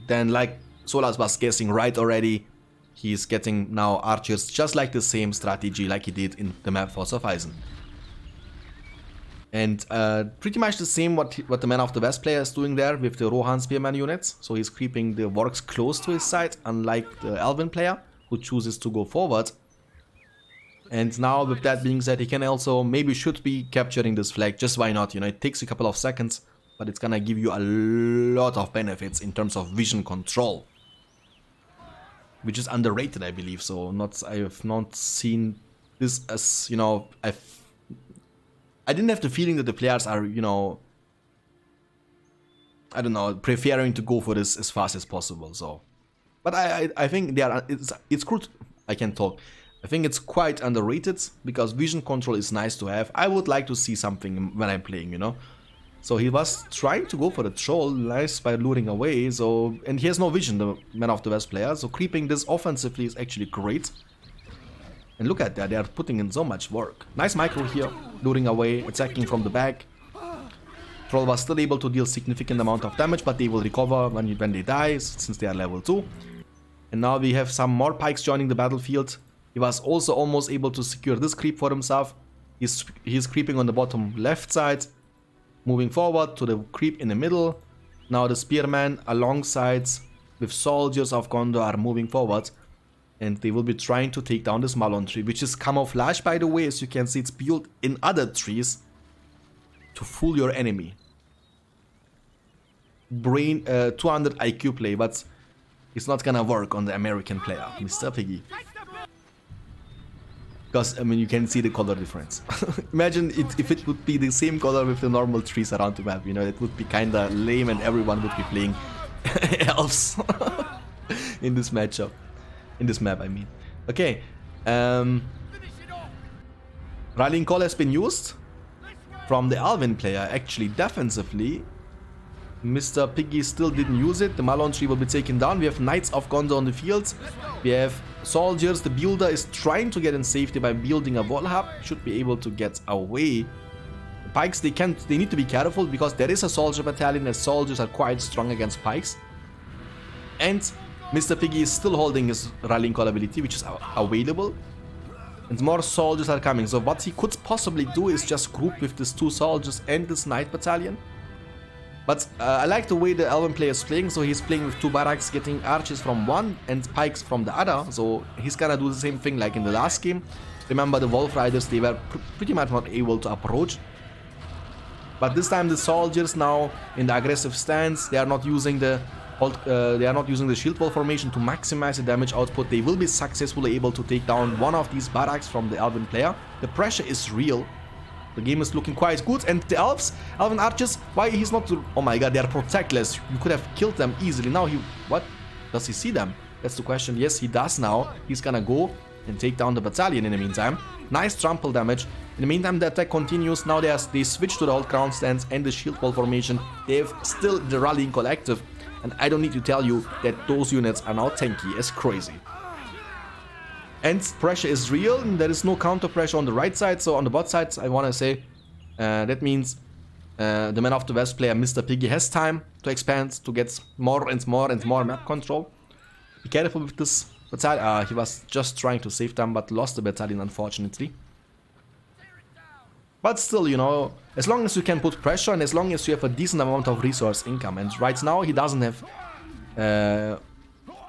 then, like Solas was guessing right already, he's getting now archers just like the same strategy like he did in the map for Sofeisen. And pretty much the same what the Man of the West player is doing there with the Rohan Spearman units. So he's creeping the works close to his side, unlike the Elven player who chooses to go forward. And now with that being said, he can also, maybe should be capturing this flag, just why not, you know, it takes a couple of seconds, but it's gonna give you a lot of benefits in terms of vision control. Which is underrated, I believe, so I have not seen this as, you know, I didn't have the feeling that the players are, you know, I don't know, preferring to go for this as fast as possible, so. But I think they are, it's cool, I can talk. I think it's quite underrated, because vision control is nice to have. I would like to see something when I'm playing, you know. So he was trying to go for the troll, nice by luring away, so, and he has no vision, the Man of the West player, so creeping this offensively is actually great. And look at that, they are putting in so much work. Nice micro here, luring away, attacking from the back. Troll was still able to deal significant amount of damage, but they will recover when they die, since they are level 2. And now we have some more pikes joining the battlefield. He was also almost able to secure this creep for himself. He's creeping on the bottom left side, moving forward to the creep in the middle. Now the spearmen alongside with soldiers of Gondor are moving forward. And they will be trying to take down this Malon tree, which is camouflage, by the way. As you can see, it's built in other trees to fool your enemy. Brain 200 IQ play, but it's not gonna work on the American player, Mr.Piggy. Because, I mean, you can see the color difference. Imagine if it would be the same color with the normal trees around the map, you know, it would be kinda lame and everyone would be playing elves in this matchup. In this map, I mean. Okay. Rallying Call has been used from the Alvin player. Actually, defensively, Mr.Piggy still didn't use it. The Malon tree will be taken down. We have Knights of Gondor on the field. We have soldiers. The builder is trying to get in safety by building a wall hub. Should be able to get away. The pikes, they need to be careful because there is a soldier battalion, and soldiers are quite strong against pikes. And Mr.Piggy is still holding his Rallying Call ability, which is available. And more soldiers are coming. So what he could possibly do is just group with these 2 soldiers and this Knight battalion. But I like the way the Elven player is playing. So he's playing with 2 barracks, getting archers from one and pikes from the other. So he's gonna do the same thing like in the last game. Remember the Wolf Riders, they were pretty much not able to approach. But this time the soldiers now in the aggressive stance, they are not using the shield wall formation to maximize the damage output. They will be successfully able to take down one of these barracks from the Elven player. The pressure is real. The game is looking quite good. And the Elven archers, why he's not... Oh my god, they are protectless. You could have killed them easily. Now what? Does he see them? That's the question. Yes, he does now. He's gonna go and take down the battalion in the meantime. Nice trample damage. In the meantime, the attack continues. Now they switch to the old ground stance and the shield wall formation. They have still the Rallying Call active. And I don't need to tell you that those units are now tanky as crazy. And pressure is real, and there is no counter pressure on the right side. So on the bot side, I want to say that means the Man of the West player, Mr.Piggy, has time to expand, to get more and more and more map control. Be careful with this battalion. He was just trying to save them, but lost the battalion, unfortunately. But still, you know, as long as you can put pressure and as long as you have a decent amount of resource income. And right now, he doesn't have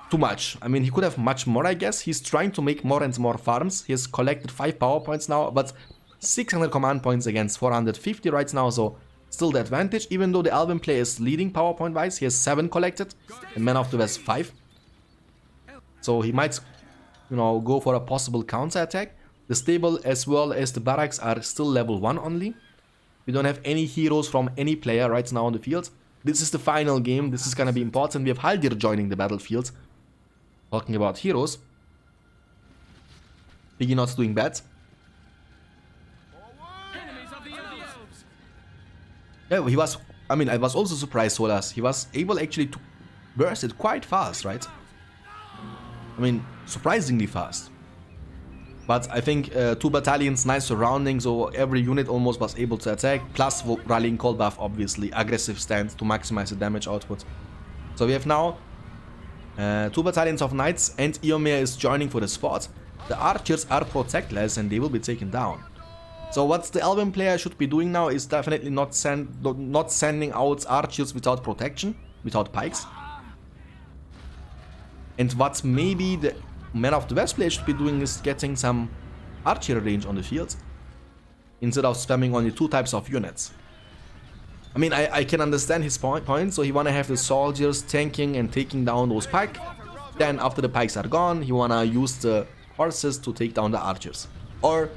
too much. I mean, he could have much more, I guess. He's trying to make more and more farms. He has collected 5 power points now, but 600 command points against 450 right now. So still the advantage. Even though the Elven player is leading power point wise, he has 7 collected. And Man of the West 5. So he might, you know, go for a possible counter attack. The stable as well as the barracks are still level 1 only. We don't have any heroes from any player right now on the field. This is the final game. This is gonna be important. We have Haldir joining the battlefield. Talking about heroes. Piggy not doing bad. Yeah, he was... I mean, I was also surprised, Solas. He was able actually to burst it quite fast, right? I mean, surprisingly fast. But I think 2 battalions, nice surroundings, so every unit almost was able to attack. Plus rallying call buff, obviously. Aggressive stance to maximize the damage output. So we have now 2 battalions of knights and Eomer is joining for the spot. The archers are protectless and they will be taken down. So what the Elven player should be doing now is definitely not sending out archers without protection, without pikes. And what maybe the Man of the West player should be doing is getting some archery range on the field, instead of spamming only 2 types of units. I mean, I can understand his point, so he wanna have the soldiers tanking and taking down those pikes. Then after the pikes are gone, he wanna use the horses to take down the archers. Or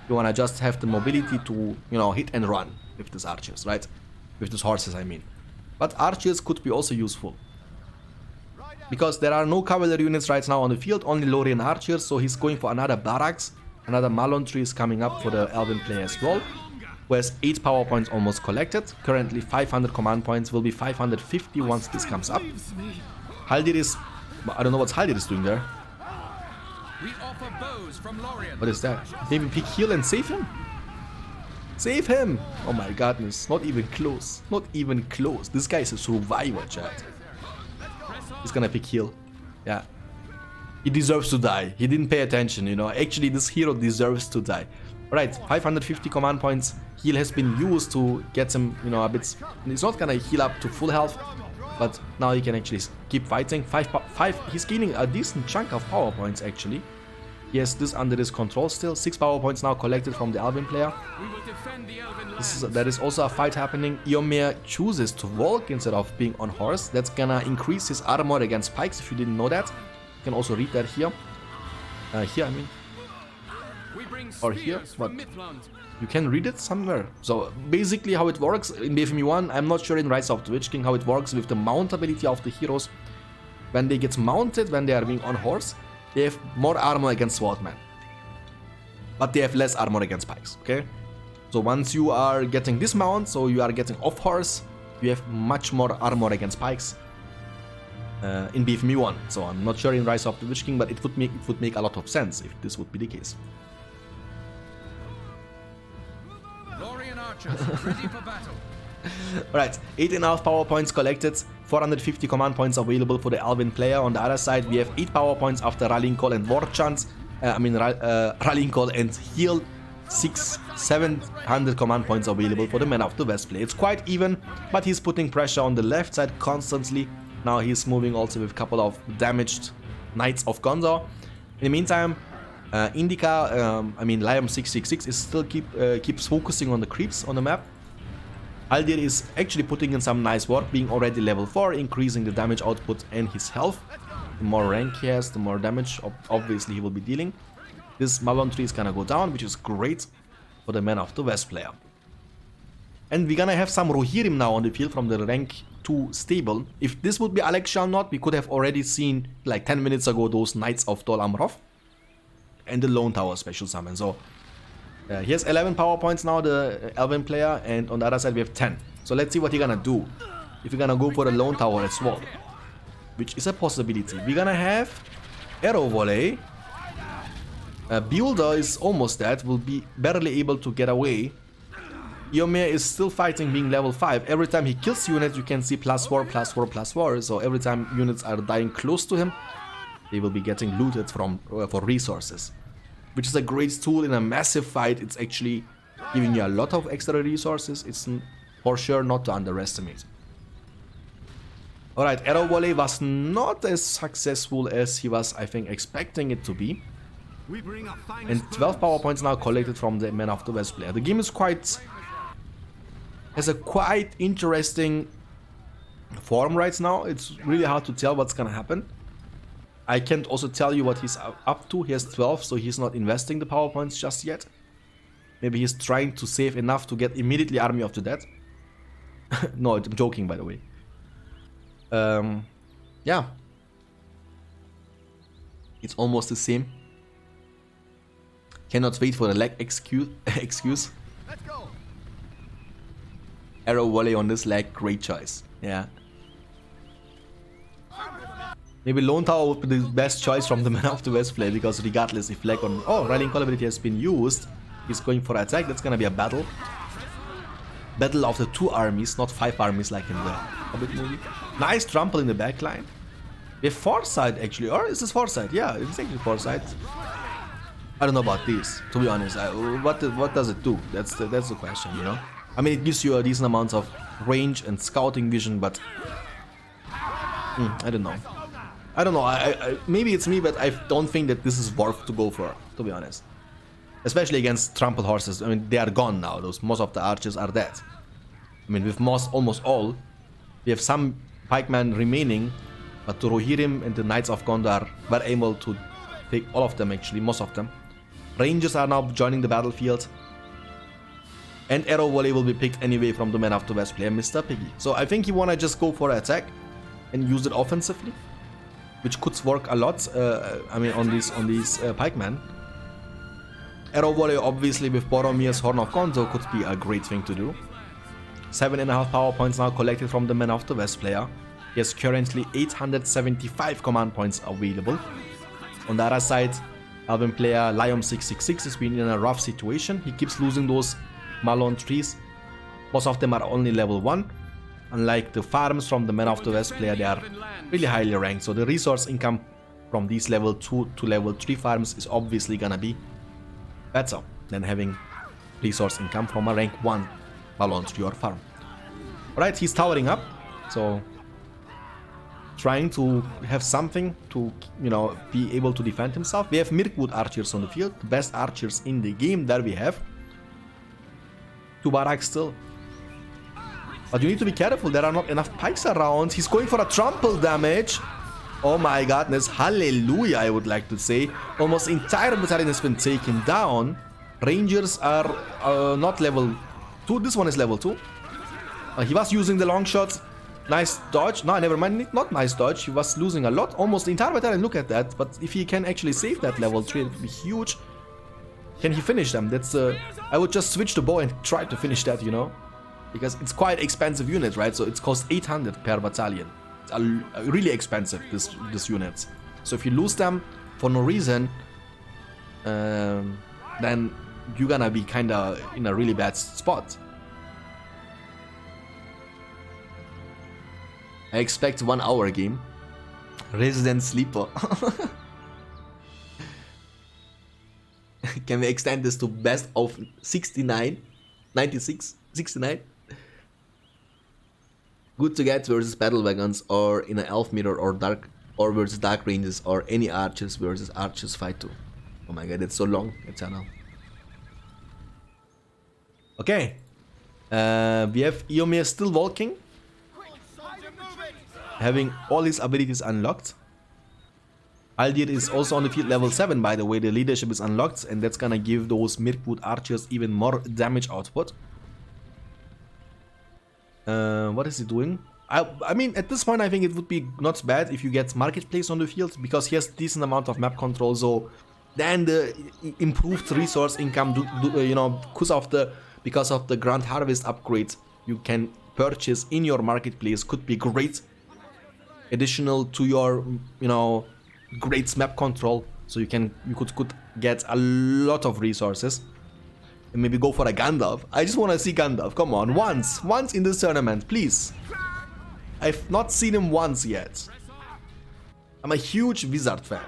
you wanna just have the mobility to, you know, hit and run with these archers, right? With these horses, I mean. But archers could be also useful. Because there are no cavalry units right now on the field, only Lorien archers, so he's going for another barracks. Another Malon tree is coming up for the Elven player as well. Who has 8 power points almost collected. Currently 500 command points, will be 550 once this comes up. Haldir is... I don't know what Haldir is doing there. What is that? Maybe pick heal and save him? Save him! Oh my goodness, not even close. Not even close. This guy is a survivor, chat. He's gonna pick heal. Yeah. He deserves to die. He didn't pay attention, you know. Actually, this hero deserves to die. Alright, 550 command points. Heal has been used to get him, you know, a bit... He's not gonna heal up to full health. But now he can actually keep fighting. He's gaining a decent chunk of power points, actually. He has this under his control still. 6 power points now collected from the Elven player. There is also a fight happening. Eomer chooses to walk instead of being on horse. That's gonna increase his armor against pikes, if you didn't know that. You can also read that here. Here, I mean. Or here, but you can read it somewhere. So basically how it works in BFME 1, I'm not sure in Rise of the Witch King how it works with the mount ability of the heroes. When they get mounted, when they are being on horse, they have more armor against swordmen. But they have less armor against pikes, okay? So once you are getting this mount, so you are getting off horse, you have much more armor against pikes in BFME 1. So I'm not sure in Rise of the Witch King, but it would make a lot of sense if this would be the case. Ready for battle. Alright, 8.5 power points collected, 450 command points available for the Elven player. On the other side, we have 8 power points after Rallying Call and War Chant. Rallying Call and Heal. 700 command points available for the Man of the West player. It's quite even, but he's putting pressure on the left side constantly. Now he's moving also with a couple of damaged Knights of Gondor. In the meantime, Liam666 is still keeps focusing on the creeps on the map. Haldir is actually putting in some nice work, being already level 4, increasing the damage output and his health. The more rank he has, the more damage obviously he will be dealing. This Malon tree is gonna go down, which is great for the Man of the West player. And we're gonna have some Rohirrim now on the field from the rank 2 stable. If this would be Alex shall not, we could have already seen like 10 minutes ago those Knights of Dol Amroth and the Lone Tower special summon. So he has 11 power points now, the Elven player, and on the other side we have 10. So let's see what he's gonna do. If we're gonna go for the Lone Tower as well, which is a possibility. We're gonna have Arrow Volley. Builder is almost dead, will be barely able to get away. Eomer is still fighting, being level 5. Every time he kills units, you can see +4, +4, +4. So every time units are dying close to him, they will be getting looted from for resources. Which is a great tool in a massive fight. It's actually giving you a lot of extra resources. It's for sure not to underestimate. Alright, Arrow Volley was not as successful as he was, I think, expecting it to be. And 12 power points now collected from the Man of the West player. The game is has a quite interesting form right now. It's really hard to tell what's gonna happen. I can't also tell you what he's up to. He has 12, so he's not investing the power points just yet. Maybe he's trying to save enough to get immediately Army of the Dead. No, I'm joking, by the way. Yeah. It's almost the same. Cannot wait for the lag excuse. Let's go. Arrow volley on this lag, great choice. Yeah. Maybe Lone Tower would be the best choice from the Man of the West play, because regardless if lag on... Oh, Rallying Call ability has been used. He's going for attack. That's gonna be a battle. Battle of the 2 armies, not 5 armies like in the Hobbit movie. Nice trample in the backline. We have Foresight actually, or is this Foresight? Yeah, it's actually Foresight. I don't know about this, to be honest. What does it do? That's the question, you know. I mean, it gives you a decent amount of range and scouting vision, but I don't know. I don't know. Maybe it's me, but I don't think that this is worth to go for, to be honest. Especially against trampled horses. I mean, they are gone now. Most of the archers are dead. I mean, with almost all, we have some pikemen remaining, but the Rohirrim and the Knights of Gondor were able to take all of them, actually, most of them. Rangers are now joining the battlefield. And Arrow Volley will be picked anyway from the Man of the West player, Mr.Piggy. So I think you wanna just go for attack and use it offensively, which could work a lot. I mean, on these pikemen. Arrow Volley, obviously, with Boromir's Horn of Gonzo could be a great thing to do. 7.5 power points now collected from the Man of the West player. He has currently 875 command points available. On the other side, Alvin player Liam666 has been in a rough situation. He keeps losing those Malon trees. Most of them are only level 1. Unlike the farms from the Man of the West player, they are really highly ranked. So the resource income from these level 2 to level 3 farms is obviously gonna be better than having resource income from a rank 1 Malon tree or farm. Alright, he's towering up. So trying to have something to, you know, be able to defend himself. We have Mirkwood archers on the field, the best archers in the game. There we have 2 barracks still. But you need to be careful, there are not enough pikes around. He's going for a trample damage. Oh my godness, hallelujah, I would like to say. Almost entire battalion has been taken down. Rangers are not level 2, this one is level 2. He was using the long shot. Nice dodge. No, never mind, not nice dodge. He was losing a lot, almost the entire battalion, look at that. But if he can actually save that level 3, it would be huge. Can he finish them? That's I would just switch the bow and try to finish that, you know. Because it's quite expensive unit, right? So it costs 800 per battalion. It's really expensive, this units. So if you lose them for no reason, then you're gonna be kinda in a really bad spot. I expect 1 hour game. Resident Sleeper. Can we extend this to best of 69? 96? 69? Good to get versus battle wagons or in an elf mirror or versus dark ranges or any archers versus archers fight too. Oh my god, it's so long, Eternal. Okay. We have Eomir still walking, having all his abilities unlocked. Aldir is also on the field level 7, by the way. The leadership is unlocked, and that's gonna give those Mirkwood archers even more damage output. What is he doing? I mean, at this point, I think it would be not bad if you get Marketplace on the field, because he has decent amount of map control. So then the improved resource income, you know, because of the Grand Harvest upgrade you can purchase in your Marketplace could be great. Additional to your, you know, great map control, so you could get a lot of resources. And maybe go for a Gandalf. I just want to see Gandalf. Come on, once in this tournament, please. I've not seen him once yet. I'm a huge Wizard fan.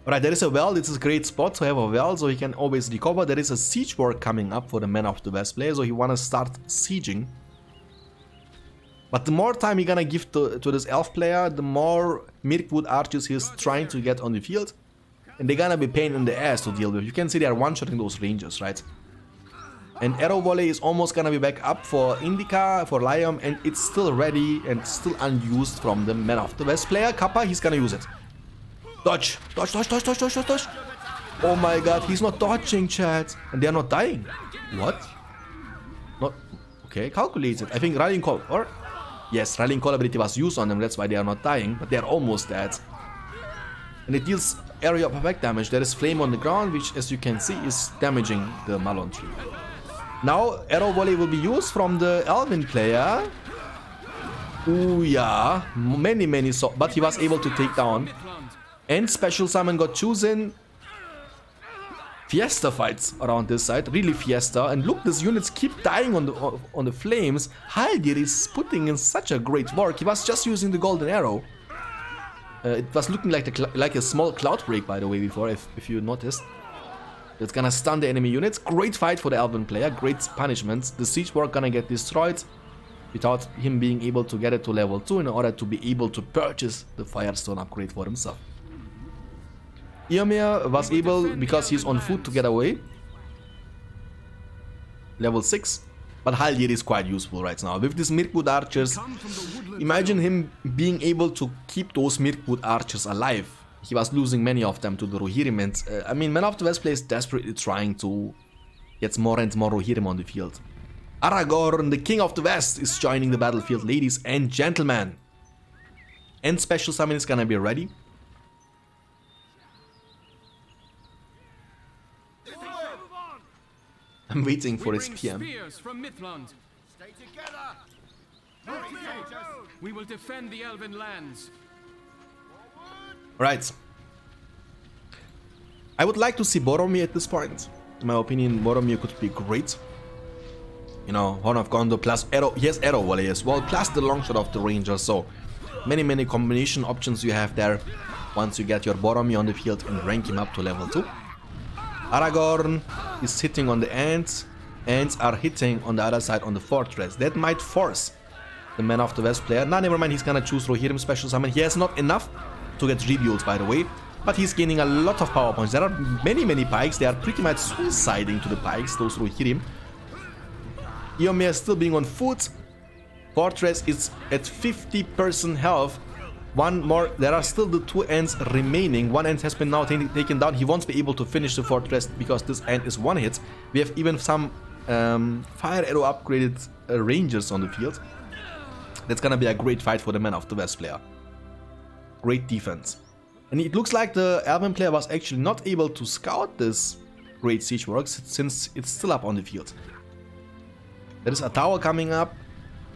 Alright, there is a well. This is a great spot to have a well, so he can always recover. There is a siege war coming up for the Man of the West player, so he wanna start sieging. But the more time you're gonna give to this elf player, the more Mirkwood archers he's trying to get on the field. And they're gonna be pain in the ass to deal with. You can see they are one-shotting those rangers, right? And arrow volley is almost gonna be back up for Indica, for Liam, and it's still ready and still unused from the Man of the West player. Kappa, he's gonna use it. Dodge! Dodge, dodge, dodge, dodge, dodge, dodge, dodge! Oh my god, he's not dodging, chat. And they're not dying. What? Not... Okay, calculated. I think Rallying Call... Or... Yes, Rallying Call ability was used on them, that's why they are not dying. But they're almost dead. And it deals area of effect damage. There is flame on the ground, which, as you can see, is damaging the Malon tree. Now, arrow volley will be used from the Elven player. Ooh, yeah. Many so, but he was able to take down. And special summon got chosen. Fiesta fights around this side, really fiesta. And look, these units keep dying on the flames. Haldir is putting in such a great work. He was just using the golden arrow. It was looking like a small cloud break, by the way, before, if you noticed. It's gonna stun the enemy units. Great fight for the Elven player, great punishments. The siege work gonna get destroyed without him being able to get it to level 2 in order to be able to purchase the Firestone upgrade for himself. Eomir was able, because he's on foot, to get away. Level 6. But Haldir is quite useful right now. With these Mirkwood archers, imagine him being able to keep those Mirkwood archers alive. He was losing many of them to the Rohirrim, and I mean, Man of the West plays desperately trying to get more and more Rohirrim on the field. Aragorn, the King of the West, is joining the battlefield, ladies and gentlemen. And special summon is gonna be ready. I'm waiting for his PM. Stay together. We will defend the Elven lands. Right. I would like to see Boromir at this point. In my opinion, Boromir could be great. You know, Horn of Gondor plus arrow. Yes, arrow volley as well, plus the long shot of the Ranger. So, many combination options you have there once you get your Boromir on the field and rank him up to level 2. Aragorn is hitting on the Ents. Ents are hitting on the other side on the fortress. That might force the Man of the West player. Nah, never mind, he's gonna choose Rohirrim special summon. He has not enough to get rebuilds, by the way, but he's gaining a lot of power points. There are many pikes. They are pretty much suiciding to the pikes, those Rohirrim. Eomir still being on foot. Fortress is at 50% health. One more. There are still the 2 ends remaining. One end has been now taken down. He won't be able to finish the fortress because this end is one hit. We have even some fire arrow upgraded rangers on the field. That's gonna be a great fight for the Man of the West player. Great defense. And it looks like the Elven player was actually not able to scout this great siege works since it's still up on the field. There is a tower coming up.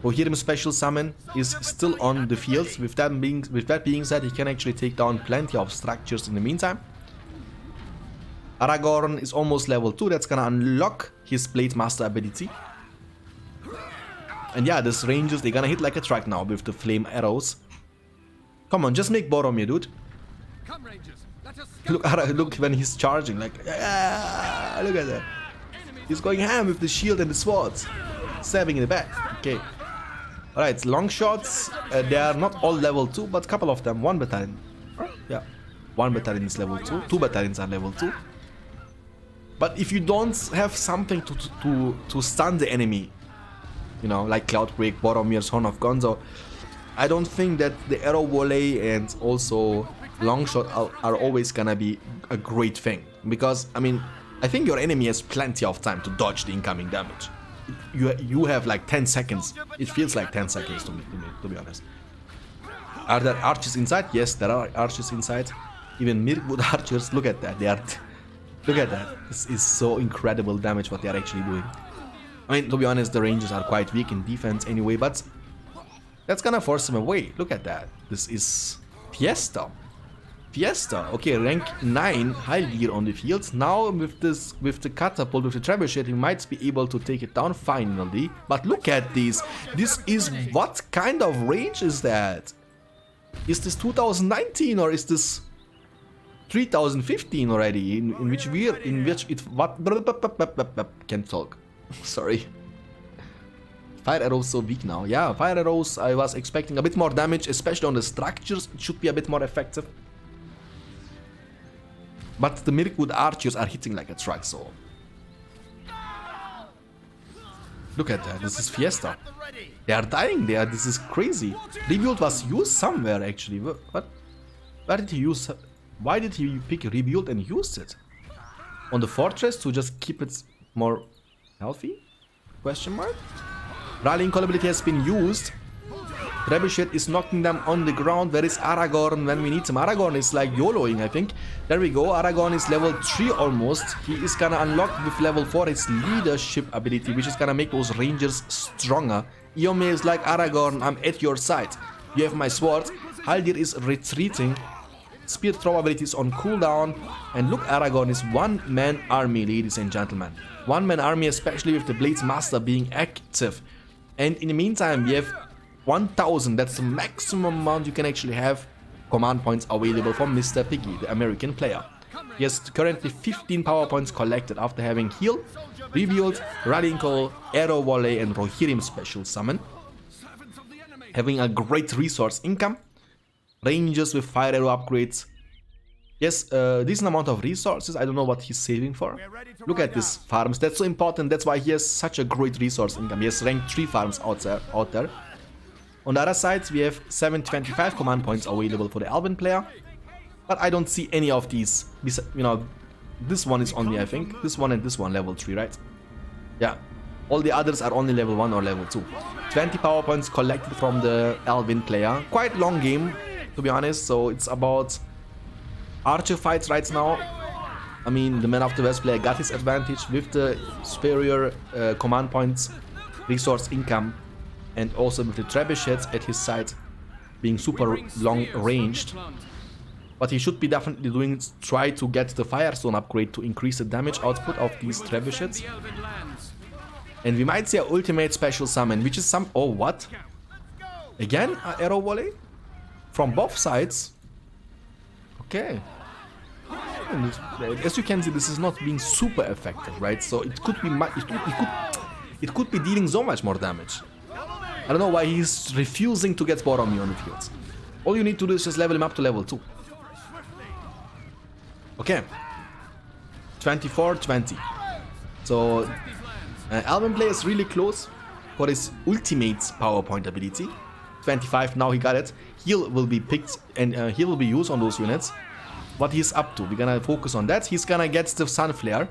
Rohirrim special summon is still on the field. With that being said, he can actually take down plenty of structures in the meantime. Aragorn is almost level 2. That's gonna unlock his Blade Master ability. And yeah, these rangers, they're gonna hit like a truck now with the flame arrows. Come on, just make Boromir, dude. Come, Rangers. Let us Look when he's charging, like, yeah, look at that. He's going ham with the shield and the swords. Stabbing in the back. Okay. Alright, long shots. They are not all level 2, but a couple of them. One battalion. Yeah. One battalion is level 2. 2 battalions are level 2. But if you don't have something to stun the enemy, you know, like Cloudbreak, Boromir's Horn of Gonzo, I don't think that the arrow volley and also long shot are always gonna be a great thing. Because, I mean, I think your enemy has plenty of time to dodge the incoming damage. You have like 10 seconds. It feels like 10 seconds to be honest. Are there archers inside? Yes, there are archers inside. Even Mirkwood archers. Look at that. Look at that. This is so incredible damage what they are actually doing. I mean, to be honest, the Rangers are quite weak in defense anyway, but that's gonna force them away. Look at that. This is Fiesta. Okay, rank 9 Haldir on the field. Now with the catapult, with the trebuchet, he might be able to take it down finally. But look at this. This is, what kind of range is that? Is this 2019 or is this 3015 already? In which it what can't talk. Sorry. Fire arrows so weak now. Yeah, fire arrows, I was expecting a bit more damage, especially on the structures. It should be a bit more effective. But the Mirkwood archers are hitting like a truck, so Look at that. This is Fiesta. They are dying there. This is crazy. Rebuild was used somewhere actually. What? Where did he use? Why did he pick rebuild and use it? On the fortress to just keep it more healthy? Question mark? Rallying call ability has been used. Trebuchet is knocking them on the ground. Where is Aragorn when we need him? Aragorn is like YOLOing, I think. There we go. Aragorn is level 3 almost. He is gonna unlock with level 4 his leadership ability, which is gonna make those rangers stronger. Iome is like, Aragorn, I'm at your side. You have my sword. Haldir is retreating. Spear throw ability is on cooldown. And look, Aragorn is one-man army, ladies and gentlemen. One-man army, especially with the Blades Master being active. And in the meantime, we have 1000, that's the maximum amount you can actually have command points available for Mr. Piggy, the American player. He has currently 15 power points collected after having heal, rebuild, rallying call, arrow volley and Rohirrim special summon. Having a great resource income, ranges with fire arrow upgrades. Yes, decent amount of resources. I don't know what he's saving for. Look at this farms, that's so important, that's why he has such a great resource income. He has rank 3 farms out there. On the other side, we have 725 command points available for the Elven player. But I don't see any of these. You know, this one is only, I think. This one and this one, level 3, right? Yeah. All the others are only level 1 or level 2. 20 power points collected from the Elven player. Quite long game, to be honest. So it's about archer fights right now. I mean, the Man of the West player got his advantage with the superior command points, resource income. And also with the trebuchets at his side being super long ranged. What he should be definitely doing is try to get the Firestone upgrade to increase the damage output of these trebuchets. And we might see an ultimate special summon, which is some... Oh, what? Again? An arrow volley? From both sides? Okay. And as you can see, this is not being super effective, right? So it could be... It could be dealing so much more damage. I don't know why he's refusing to get Boromir on the field. All you need to do is just level him up to level 2. Okay. 24-20. So, Elven player is really close for his ultimate power point ability. 25, now he got it. Heal will be picked and heal will be used on those units. What he's up to, we're gonna focus on that. He's gonna get the Sun Flare.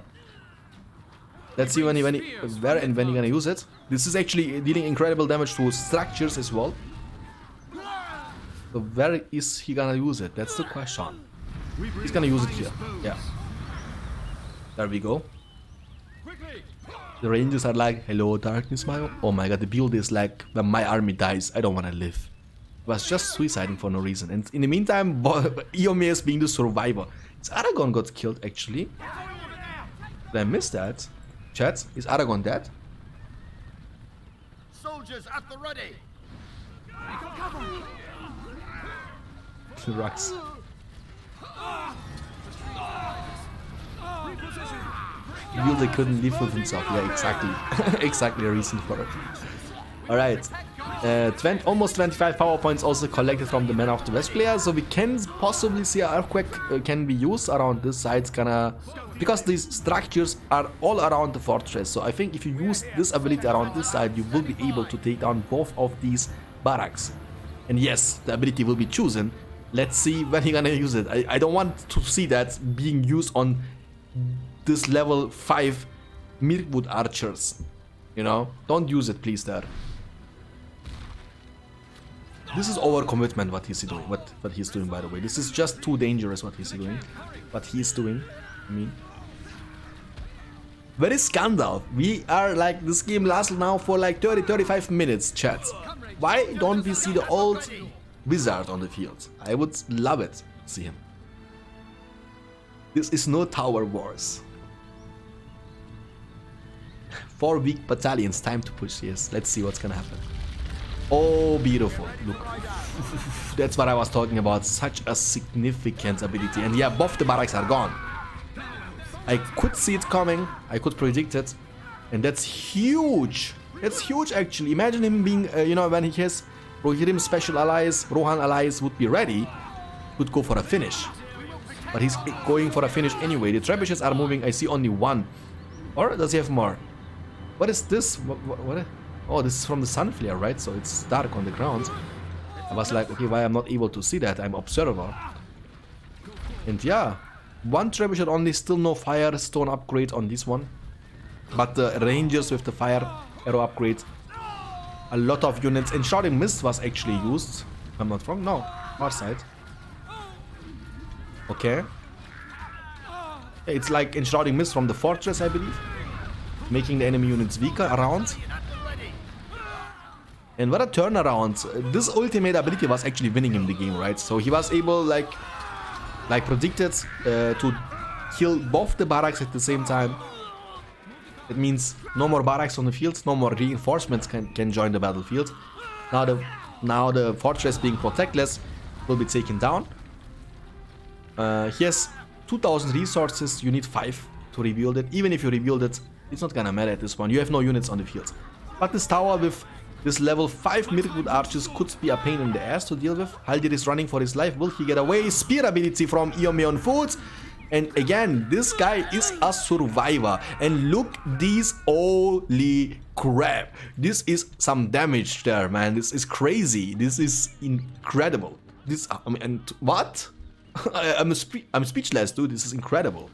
Let's see where and when you're gonna use it. This is actually dealing incredible damage to structures as well. So where is he gonna use it? That's the question. He's gonna use it here. Yeah. There we go. The rangers are like, hello darkness, my... Oh my god, the build is like, when my army dies, I don't wanna live. It was just suiciding for no reason. And in the meantime, Iome is being the survivor. It's Aragorn got killed actually. Did I miss that? Chat, is Aragorn dead? Soldiers at the ready. The rocks. They couldn't live with himself. Yeah, exactly. Exactly a reason for it. Alright. Almost 25 power points also collected from the Man of the West player. So we can possibly see an Earthquake can be used around this side. Because these structures are all around the fortress. So I think if you use this ability around this side, you will be able to take down both of these barracks. And yes, the ability will be chosen. Let's see when you're gonna use it. I don't want to see that being used on this level 5 Mirkwood archers. You know, don't use it please there. This is overcommitment what he's doing. What he's doing, by the way. This is just too dangerous what he's doing. What he's doing. I mean, where is Gandalf? We are like, this game lasts now for like 30-35 minutes, chat. Why don't we see the old wizard on the field? I would love it to see him. This is no Tower Wars. 4 weak battalions, time to push. Yes, let's see what's gonna happen. Oh, beautiful. Look. That's what I was talking about. Such a significant ability. And yeah, both the barracks are gone. I could see it coming. I could predict it. And that's huge. That's huge, actually. Imagine him being, you know, when he has Rohirrim special allies, Rohan allies would be ready, would go for a finish. But he's going for a finish anyway. The trebuchets are moving. I see only one. Or does he have more? What is this? What? Oh, this is from the sun flare, right? So it's dark on the ground. I was like, okay, why I'm not able to see that? I'm observer. And yeah, one trebuchet only, still no fire stone upgrade on this one. But the rangers with the fire arrow upgrade, a lot of units. And shouting mist was actually used. If I'm not wrong. No, our side. Okay. It's like enshrouding mist from the fortress, I believe, making the enemy units weaker around. And what a turnaround. This ultimate ability was actually winning him the game, right? So he was able, like predicted, to kill both the barracks at the same time. It means no more barracks on the field, no more reinforcements can join the battlefield. Now the fortress being protectless will be taken down. He has 2000 resources, you need 5 to rebuild it. Even if you rebuild it, it's not gonna matter at this point. You have no units on the field. But this tower with this level 5 Mirkwood archers could be a pain in the ass to deal with. Haldir is running for his life. Will he get away? Spear ability from Iome on foot. And again, this guy is a survivor. And look these, holy crap. This is some damage there, man. This is crazy. This is incredible. This, I mean, and what? I'm speechless, dude. This is incredible.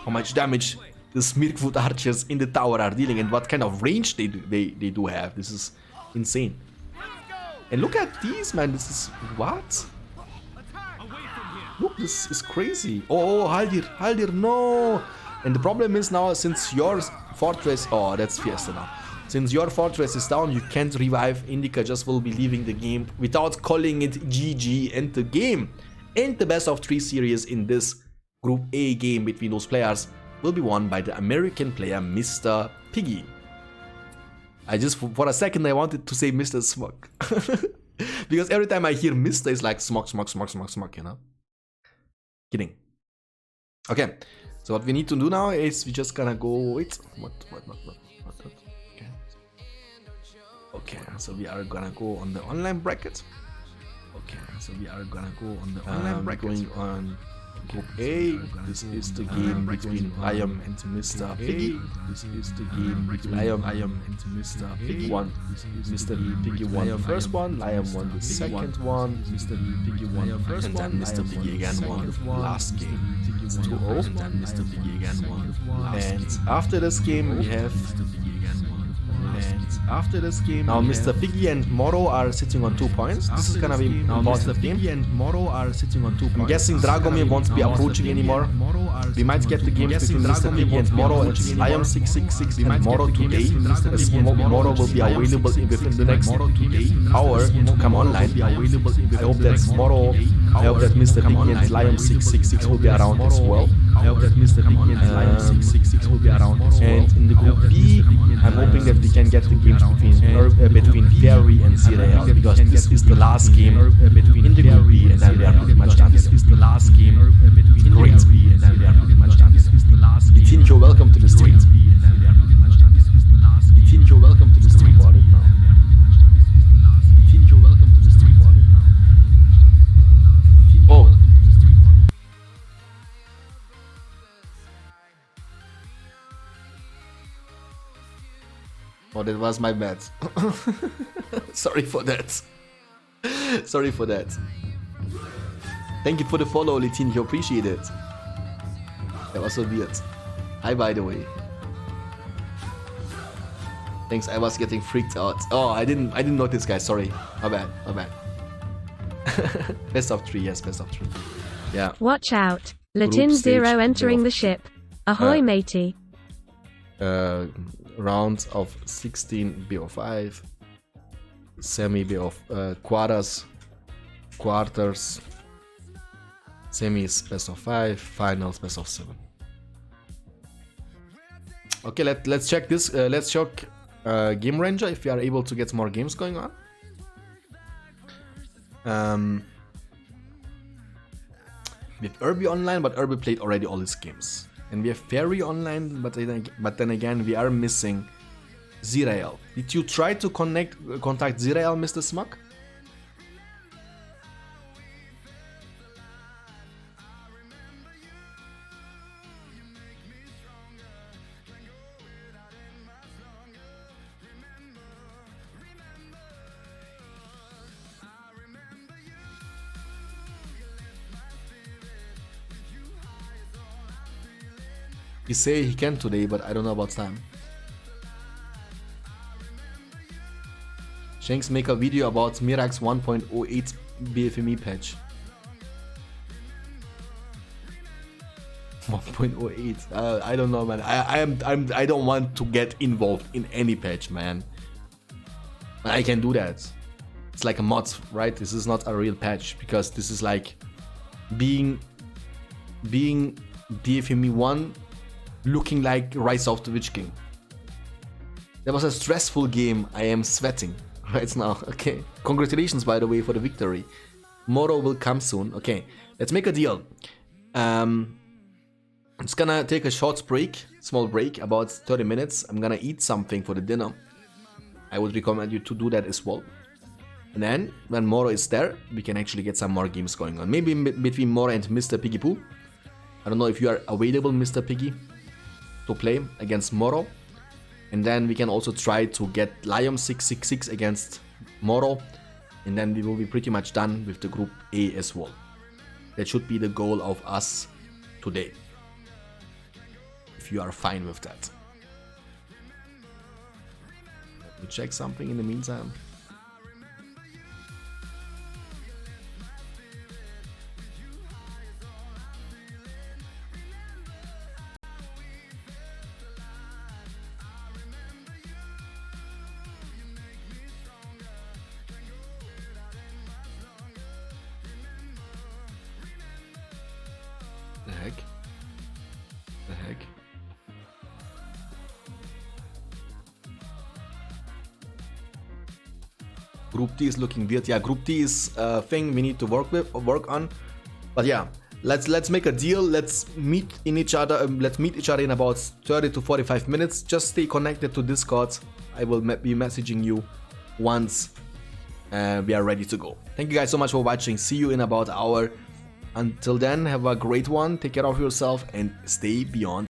How much damage the Mirkwood archers in the tower are dealing and what kind of range they do have. This is insane. And look at these, man. This is what? Look, this is crazy. Oh, Haldir, no. And the problem is now, since your fortress, oh, that's Fiesta now. Since your fortress is down, you can't revive. Indica just will be leaving the game without calling it GG. And the game and the best of 3 series in this Group A game between those players will be won by the American player Mr.Piggy. I just, for a second, I wanted to say Mr. Smug. Because every time I hear Mr. it's like smug, you know? Kidding. Okay, so what we need to do now is we just gonna go, wait, what, okay. Okay, so we are gonna go on the online bracket. Okay, so we are gonna go on the online bracket. Going on Group A, this is the game between Liam and Mr. Piggy. This is the game between Liam and Mr. Piggy. Mr. Piggy won the first one, Liam won the second one, Mr. Piggy won the first one, and then Mr. Piggy again won the last game. It's 2-0, and then Mr. Piggy again won. And after this game we have now Mr. Piggy and Moro are sitting on 2 points. This is gonna be important game. I'm guessing Dragomir won't be approaching anymore. We might get the games between Mr. Piggy and Moro and Liam666 and Moro today. As Moro will be available within the next hour to come online. I hope that Mr. Piggy and Liam666 will be around as well. And in the Group B, I'm hoping that we can get the games between Fairy and Zirael, because this is the last game in the Group B, and then we are pretty much done. This is the last game between Group B, and then we are pretty much done. Vitinho, welcome to the stream. Vitinho, welcome to the stream. Vitinho, welcome to the stream. Oh. Oh, that was my bad. Sorry for that. Sorry for that. Thank you for the follow, Litinho. Appreciate it. That was so weird. Hi, by the way. Thanks. I was getting freaked out. Oh, I didn't notice, guys. Sorry. My bad. Best of 3. Yes, best of 3. Yeah. Watch out. Latin 0 entering the ship. Ahoy, matey. Rounds of 16 BO5, semi BO quarters, semis best of 5, finals best of 7. Okay, let's check this. Let's check Game Ranger if we are able to get more games going on. With Irby online, but Irby played already all his games. And we have Fairy online, but then again we are missing Zirael. Did you try to contact Zirael, Mr. Smug? He say he can today, but I don't know about time. Shanks make a video about Mirax 1.08 BFME patch. 1.08. I don't know, man. I don't want to get involved in any patch, man. But I can do that. It's like a mod, right? This is not a real patch because this is like being BFME 1 looking like Rise of the Witch King. That was a stressful game. I am sweating right now. Okay. Congratulations, by the way, for the victory. Moro will come soon. Okay. Let's make a deal. I'm just gonna take a short break, small break, about 30 minutes. I'm gonna eat something for the dinner. I would recommend you to do that as well. And then, when Moro is there, we can actually get some more games going on. Maybe between Moro and Mr.Piggy Poo. I don't know if you are available, Mr.Piggy, to play against Moro. And then we can also try to get Liam666 against Moro. And then we will be pretty much done with the Group A as well. That should be the goal of us today. If you are fine with that. Let me check something in the meantime. The heck? The heck? Group D is looking weird. Yeah, Group D is a thing we need to work on. But yeah, let's make a deal. Let's meet each other in about 30 to 45 minutes. Just stay connected to Discord. I will be messaging you once we are ready to go. Thank you guys so much for watching. See you in about an hour. Until then, have a great one. Take care of yourself and stay beyond.